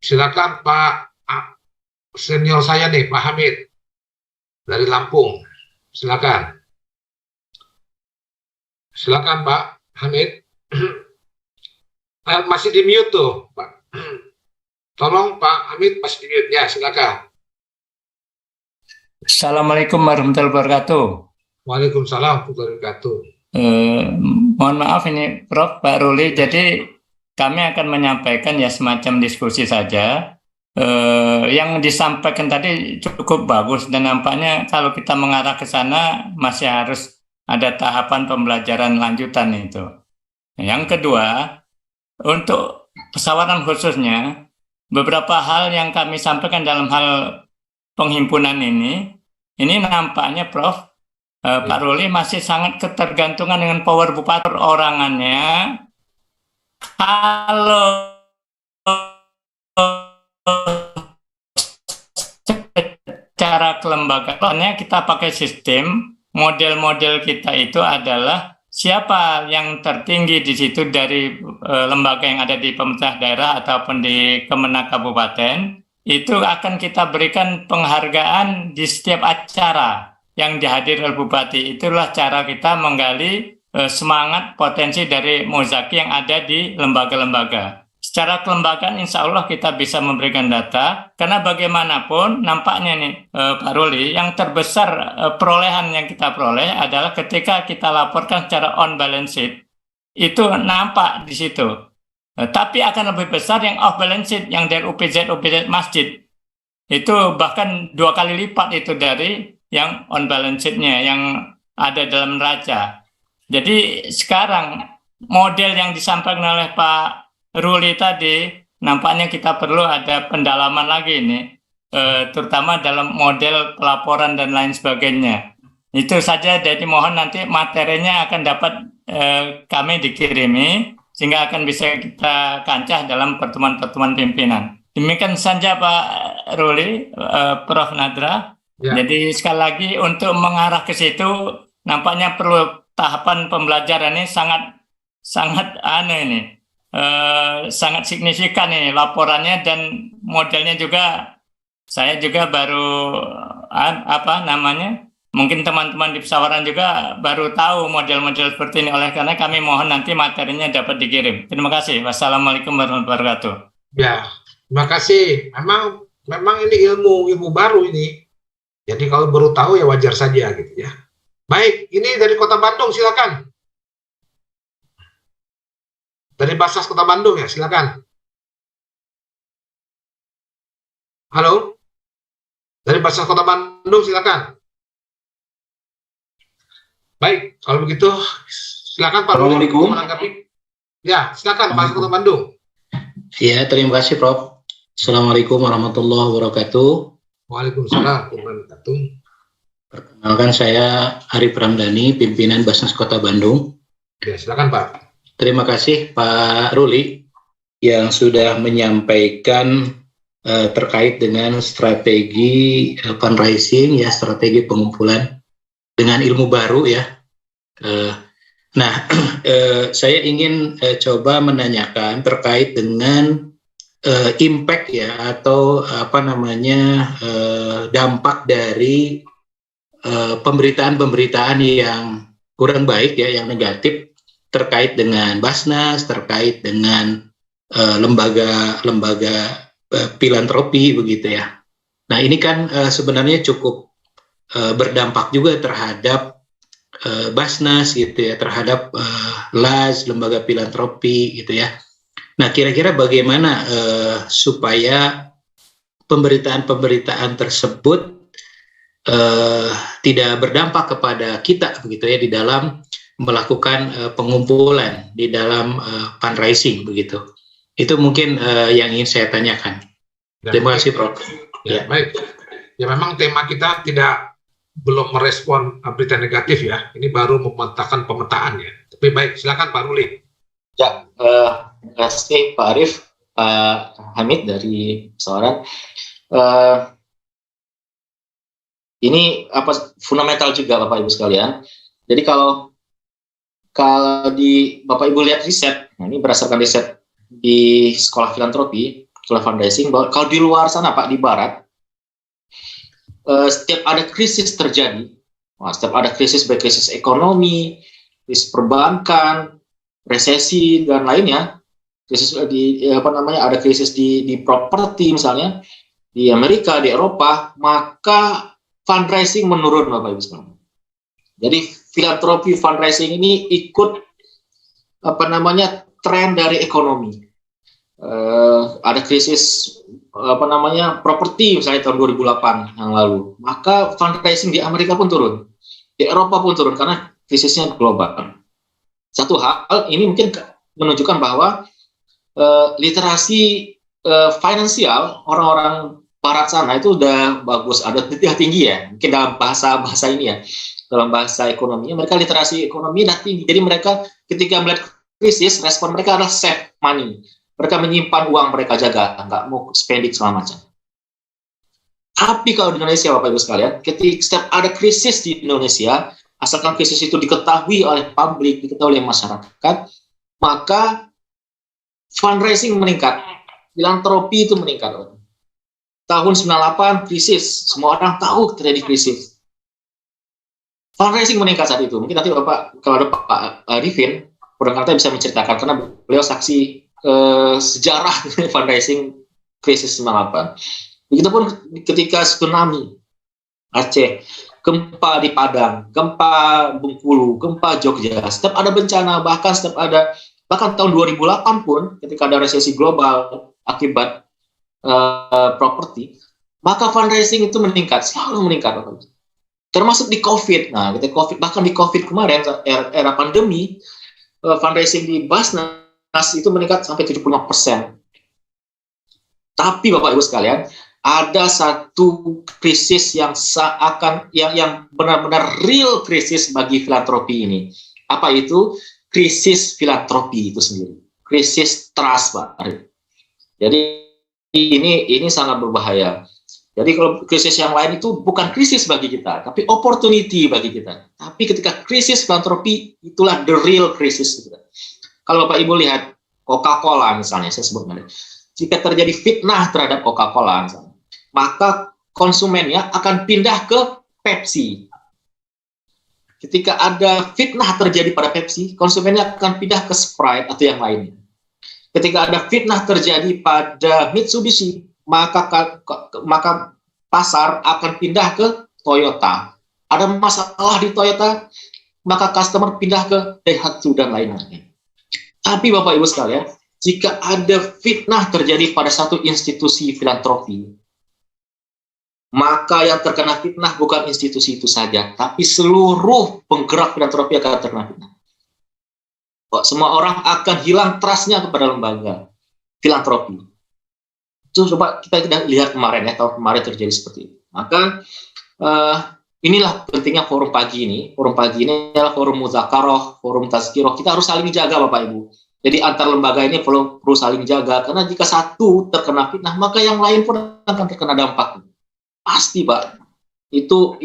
Silakan Pak senior saya nih, Pak Hamid dari Lampung. Silakan. Silakan Pak Hamid. Masih di mute tuh, Pak. Tolong Pak Hamid masih di mute ya, silakan. Assalamualaikum warahmatullahi wabarakatuh. Waalaikumsalam warahmatullahi wabarakatuh. Mohon maaf ini Prof, Pak Ruli, jadi kami akan menyampaikan ya semacam diskusi saja. Yang disampaikan tadi cukup bagus dan nampaknya kalau kita mengarah ke sana masih harus ada tahapan pembelajaran lanjutan itu. Yang kedua, untuk pesawaran khususnya, beberapa hal yang kami sampaikan dalam hal penghimpunan ini nampaknya Prof, Pak Ruli masih sangat ketergantungan dengan power bupati orangannya. Kalau secara kelembagaan kita pakai sistem, model-model kita itu adalah siapa yang tertinggi di situ dari lembaga yang ada di pemerintah daerah ataupun di Kemenak Kabupaten, itu akan kita berikan penghargaan di setiap acara yang dihadiri oleh Bupati. Itulah cara kita menggali semangat potensi dari Muzaki yang ada di lembaga-lembaga. Secara kelembagaan insya Allah kita bisa memberikan data, karena bagaimanapun nampaknya nih Pak Ruli, yang terbesar perolehan yang kita peroleh adalah ketika kita laporkan secara on balance sheet, itu nampak di situ. Tapi akan lebih besar yang off balance sheet, yang dari UPZ masjid. Itu bahkan 2 kali lipat itu dari yang on balance sheet-nya, yang ada dalam neraca. Jadi sekarang model yang disampaikan oleh Pak Ruli tadi, nampaknya kita perlu ada pendalaman lagi ini, terutama dalam model pelaporan dan lain sebagainya. Itu saja, jadi mohon nanti materinya akan dapat kami dikirimi, sehingga akan bisa kita kancah dalam pertemuan-pertemuan pimpinan. Demikian saja Pak Ruli, Prof. Nadra. Ya. Jadi sekali lagi untuk mengarah ke situ nampaknya perlu tahapan pembelajaran ini sangat sangat signifikan ini laporannya, dan modelnya juga saya juga baru mungkin teman-teman di pesawaran juga baru tahu model-model seperti ini. Oleh karena kami mohon nanti materinya dapat dikirim. Terima kasih. Wassalamualaikum warahmatullahi wabarakatuh. Ya, terima kasih. Memang ini ilmu baru ini. Jadi kalau baru tahu ya wajar saja gitu ya. Baik, ini dari Kota Bandung, silakan. Dari Basnas Kota Bandung ya, silakan. Halo? Dari Basnas Kota Bandung, silakan. Baik, kalau begitu silakan Pak Ruli menanggapi. Ya, silakan Basnas Kota Bandung. Ya, terima kasih Prof. Assalamualaikum warahmatullahi wabarakatuh. Waalaikumsalam warahmatullahi wabarakatuh. Perkenalkan, saya Arif Ramdhani, pimpinan Basnas Kota Bandung. Ya, silakan Pak. Terima kasih Pak Ruli yang sudah menyampaikan terkait dengan strategi fundraising, ya, strategi pengumpulan dengan ilmu baru ya. Saya ingin coba menanyakan terkait dengan impact ya, atau dampak dari pemberitaan-pemberitaan yang kurang baik ya, yang negatif terkait dengan Basnas, terkait dengan lembaga filantropi begitu ya. Nah, ini kan sebenarnya cukup berdampak juga terhadap Basnas gitu ya, terhadap LAS, lembaga filantropi gitu ya. Nah, kira-kira bagaimana supaya pemberitaan-pemberitaan tersebut tidak berdampak kepada kita begitu ya, di dalam melakukan pengumpulan, di dalam fundraising begitu. Itu mungkin yang ingin saya tanyakan. Terima kasih Prof. Ya, baik. Ya, memang tema kita belum merespon berita negatif ya. Ini baru memetakan pemetaan ya. Tapi baik, silakan Pak Ruli. Ya, terima kasih Pak Arif, Pak Hamid dari Pesawaran. Ini fundamental juga Bapak Ibu sekalian. Jadi kalau di Bapak Ibu lihat riset, nah ini berdasarkan riset di sekolah filantropi, sekolah fundraising, bahwa kalau di luar sana Pak, di Barat, setiap ada krisis terjadi, setiap ada krisis, baik krisis ekonomi, krisis perbankan, resesi dan lainnya, krisis ada krisis di properti misalnya di Amerika, di Eropa, maka fundraising menurun Bapak Ibu sekalian. Jadi filantropi fundraising ini ikut tren dari ekonomi. Ada krisis properti misalnya tahun 2008 yang lalu, maka fundraising di Amerika pun turun, di Eropa pun turun karena krisisnya global. Satu hal ini mungkin menunjukkan bahwa literasi finansial orang-orang Barat sana itu udah bagus, ada tinggi ya, mungkin dalam bahasa ini ya, dalam bahasa ekonominya mereka literasi ekonomi udah tinggi. Jadi mereka ketika melihat krisis, respon mereka adalah save money. Mereka menyimpan uang mereka, jaga, nggak mau spending segala macam. Tapi kalau di Indonesia, Bapak Ibu sekalian, ketika setiap ada krisis di Indonesia, asalkan krisis itu diketahui oleh publik, diketahui oleh masyarakat, maka fundraising meningkat, filantropi itu meningkat. Tahun 98 krisis, semua orang tahu terjadi krisis. Fundraising meningkat saat itu. Mungkin nanti Bapak, kalau ada Pak Arifin, barangkali bisa menceritakan karena beliau saksi sejarah fundraising krisis 98. Begitupun ketika tsunami Aceh, gempa di Padang, gempa Bengkulu, gempa Jogja, setiap ada bencana, bahkan tahun 2008 pun ketika ada resesi global akibat properti, maka fundraising itu meningkat, selalu meningkat. Termasuk di COVID. Nah, bahkan di COVID kemarin, era pandemi, fundraising di Basnas itu meningkat sampai 75%. Tapi Bapak Ibu sekalian, ada satu krisis yang benar-benar real krisis bagi filantropi ini. Apa itu? Krisis filantropi itu sendiri. krisis trust, Pak Arif. Jadi ini sangat berbahaya. Jadi kalau krisis yang lain itu bukan krisis bagi kita, tapi opportunity bagi kita. Tapi ketika krisis filantropi, itulah the real krisis. Kalau Bapak Ibu lihat Coca-Cola misalnya, saya sebut namanya, jika terjadi fitnah terhadap Coca-Cola misalnya, maka konsumennya akan pindah ke Pepsi. Ketika ada fitnah terjadi pada Pepsi, konsumennya akan pindah ke Sprite atau yang lainnya. Ketika ada fitnah terjadi pada Mitsubishi, maka pasar akan pindah ke Toyota. Ada masalah di Toyota, maka customer pindah ke Daihatsu dan lain-lain. Tapi Bapak Ibu sekalian, jika ada fitnah terjadi pada satu institusi filantropi, maka yang terkena fitnah bukan institusi itu saja, tapi seluruh penggerak filantropi akan terkena fitnah. Semua orang akan hilang trust-nya kepada lembaga filantropi. Itu coba kita lihat kemarin ya, tahun kemarin terjadi seperti itu. Maka inilah pentingnya forum pagi ini. Forum pagi ini adalah forum muzakarah, forum tazkirah. Kita harus saling jaga Bapak Ibu. Jadi antar lembaga ini perlu saling jaga, karena jika satu terkena fitnah, maka yang lain pun akan terkena dampak. Pasti Pak. Itu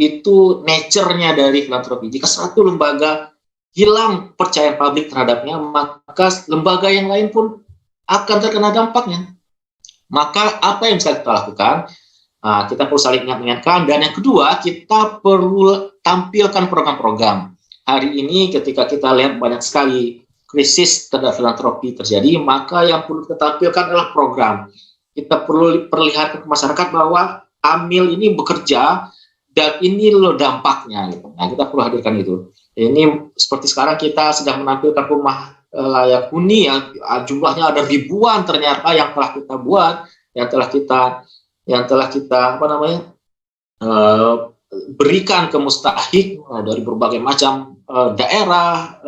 nature-nya dari filantropi. Jika satu lembaga hilang percaya publik terhadapnya, maka lembaga yang lain pun akan terkena dampaknya. Maka apa yang bisa kita lakukan? Kita perlu saling ingatkan. Dan yang kedua, kita perlu tampilkan program-program. Hari ini ketika kita lihat banyak sekali krisis terhadap filantropi terjadi, maka yang perlu kita tampilkan adalah program. Kita perlu perlihatkan ke masyarakat bahwa Amil ini bekerja dan ini loh dampaknya. Nah, kita perlu hadirkan itu. Ini seperti sekarang kita sedang menampilkan rumah layak huni yang jumlahnya ada ribuan ternyata yang telah kita buat, yang telah kita berikan ke mustahik dari berbagai macam daerah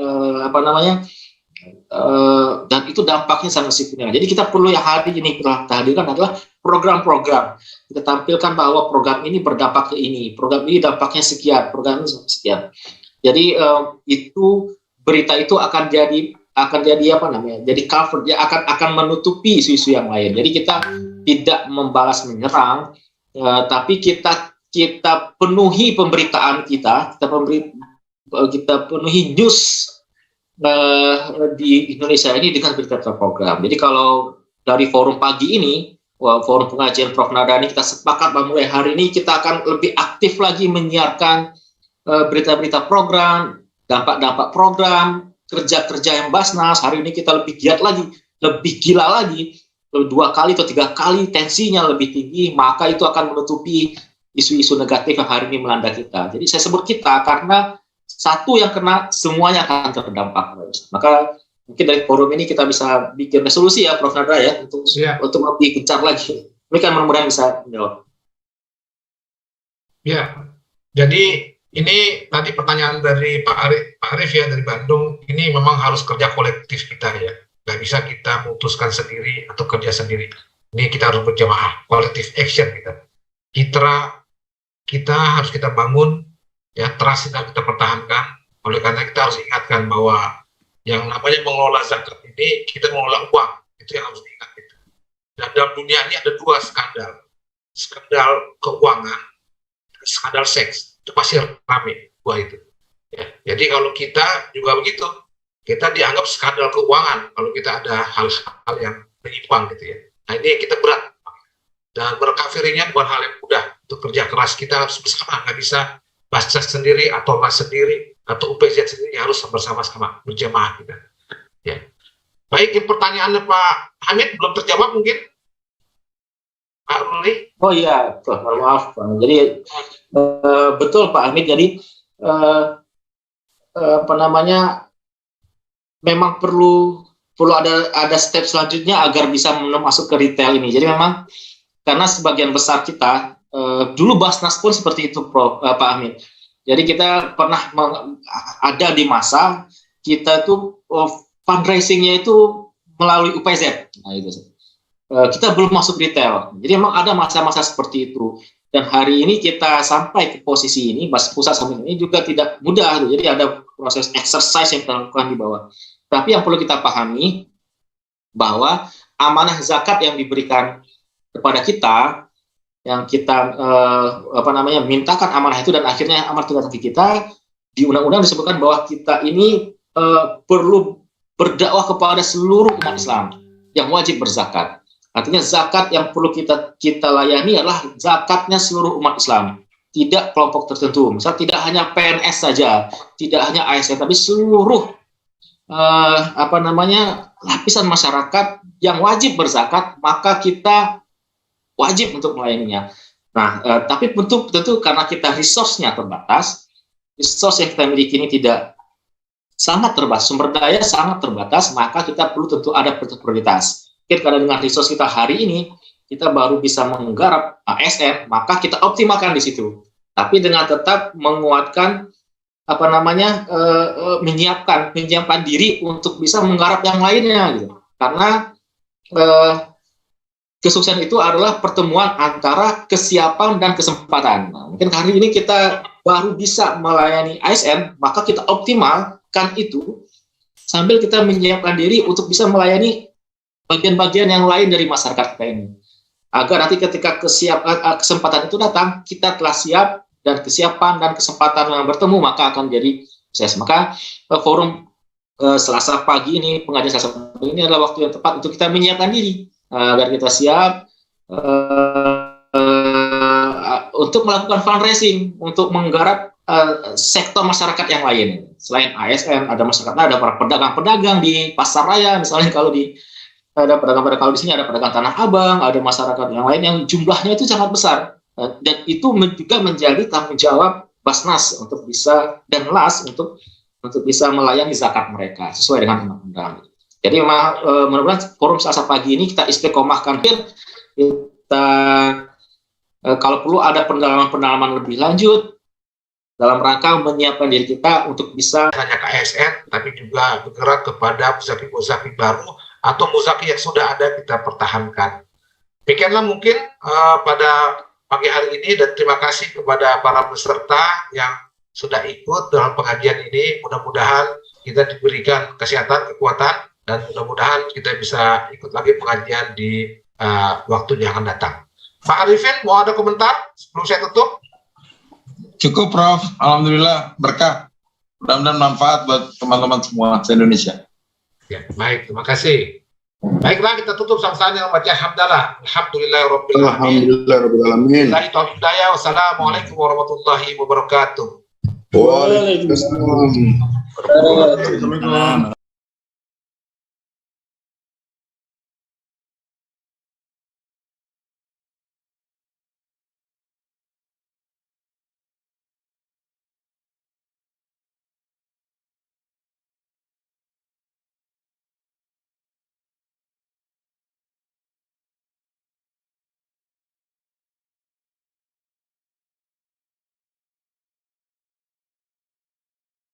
dan itu dampaknya sangat signifikan. Jadi kita perlu yang hari ini kita hadirkan adalah program-program. Kita tampilkan bahwa program ini berdampak ke ini, program ini dampaknya sekian, program ini sekian. Jadi itu berita itu akan jadi jadi cover, dia akan menutupi isu-isu yang lain. Jadi kita tidak membalas menyerang, tapi kita penuhi pemberitaan kita penuhi news di Indonesia ini dengan berita program. Jadi kalau dari forum pagi ini, forum pengajian Prof. Nadani, kita sepakat bahwa mulai hari ini kita akan lebih aktif lagi menyiarkan berita-berita program, dampak-dampak program, kerja-kerja yang Basnas. Hari ini kita lebih giat lagi, lebih gila lagi, 2 kali atau 3 kali tensinya lebih tinggi, maka itu akan menutupi isu-isu negatif yang hari ini melanda kita. Jadi saya sebut kita karena satu yang kena, semuanya akan terdampak. Maka mungkin dari forum ini kita bisa bikin resolusi ya Prof. Nadra ya, untuk lebih gencar lagi. Ini kan mudah-mudahan bisa menjawab. Ya, jadi ini tadi pertanyaan dari Pak Arif ya dari Bandung, ini memang harus kerja kolektif kita ya. Nggak bisa kita memutuskan sendiri atau kerja sendiri. Ini kita harus berjamaah, collective action kita harus kita bangun, ya trust kita pertahankan. Oleh karena kita harus ingatkan bahwa yang namanya mengelola zakat ini, kita mengelola uang, itu yang harus diingat. Dan dalam dunia ini ada 2 skandal keuangan, skandal seks. Itu pasti rame itu. Ya. Jadi kalau kita juga begitu, kita dianggap skandal keuangan kalau kita ada hal-hal yang menyimpang gitu ya. Nah ini kita berat, dan berkafirinya bukan hal yang mudah. Untuk kerja keras kita harus bersama, nggak bisa Basnas sendiri atau Mas sendiri atau UPZ sendiri, harus bersama-sama berjamaah kita. Ya. Baik, pertanyaannya Pak Hamid belum terjawab mungkin. Pak Ruli? Oh iya, maaf. Jadi betul Pak Hamid. Jadi memang perlu ada step selanjutnya agar bisa masuk ke retail ini. Jadi memang karena sebagian besar kita dulu Basnas pun seperti itu Pak Hamid. Jadi kita pernah ada di masa kita tuh fundraisingnya itu melalui UPZ. Nah itu. Kita belum masuk retail. Jadi memang ada masa-masa seperti itu. Dan hari ini kita sampai ke posisi ini, pusat sampai ini juga tidak mudah. Jadi ada proses exercise yang kita lakukan di bawah. Tapi yang perlu kita pahami, bahwa amanah zakat yang diberikan kepada kita, yang kita mintakan amanah itu dan akhirnya amanah itu datang ke kita, di undang-undang disebutkan bahwa kita ini perlu berdakwah kepada seluruh umat Islam yang wajib berzakat. Artinya zakat yang perlu kita layani adalah zakatnya seluruh umat Islam, tidak kelompok tertentu. Misal tidak hanya PNS saja, tidak hanya ASN, tapi seluruh lapisan masyarakat yang wajib berzakat, maka kita wajib untuk melayaninya. Nah, tapi tentu karena kita resource-nya terbatas, resource yang kita miliki ini sangat terbatas, sumber daya sangat terbatas, maka kita perlu tentu ada prioritas. Mungkin karena dengan resource kita hari ini, kita baru bisa menggarap ASN, maka kita optimalkan di situ. Tapi dengan tetap menguatkan menyiapkan diri untuk bisa menggarap yang lainnya, gitu. Karena kesuksesan itu adalah pertemuan antara kesiapan dan kesempatan. Nah, mungkin hari ini kita baru bisa melayani ASN, maka kita optimalkan itu sambil kita menyiapkan diri untuk bisa melayani bagian-bagian yang lain dari masyarakat kita ini. Agar nanti ketika kesempatan itu datang, kita telah siap, dan kesiapan dan kesempatan yang bertemu maka akan jadi sukses. Maka forum Selasa pagi ini, pengajian Selasa pagi ini adalah waktu yang tepat untuk kita menyiapkan diri agar kita siap untuk melakukan fundraising, untuk menggarap sektor masyarakat yang lain. Selain ASN, ada masyarakat, ada para pedagang-pedagang di pasar raya, misalnya ada pedagang-pedagang, kalau di sini ada pedagang Tanah Abang, ada masyarakat yang lain yang jumlahnya itu sangat besar. Dan itu juga menjadi tanggung jawab Basnas untuk bisa, dan LAS untuk bisa melayani zakat mereka sesuai dengan undang-undang. Jadi memang mudah-mudahan forum Selasa pagi ini kita istiqomahkan, kita kalau perlu ada pendalaman lebih lanjut dalam rangka menyiapkan diri kita untuk bisa hanya ke ASN, tapi juga bergerak kepada muzaki-muzaki baru atau muzaki yang sudah ada kita pertahankan. Demikianlah mungkin pada pagi hari ini, dan terima kasih kepada para peserta yang sudah ikut dalam pengajian ini. Mudah-mudahan kita diberikan kesehatan, kekuatan, dan mudah-mudahan kita bisa ikut lagi pengajian di waktu yang akan datang. Pak Arifin, mau ada komentar sebelum saya tutup? Cukup, Prof. Alhamdulillah, berkah. Mudah-mudahan manfaat buat teman-teman semua se-Indonesia. Ya, baik, terima kasih. Baiklah, kita tutup sama-sama dengan baca hamdalah. Alhamdulillahirabbil alamin. Alhamdulillahirabbil alamin. Wassalamualaikum warahmatullahi wabarakatuh. Waalaikumsalam.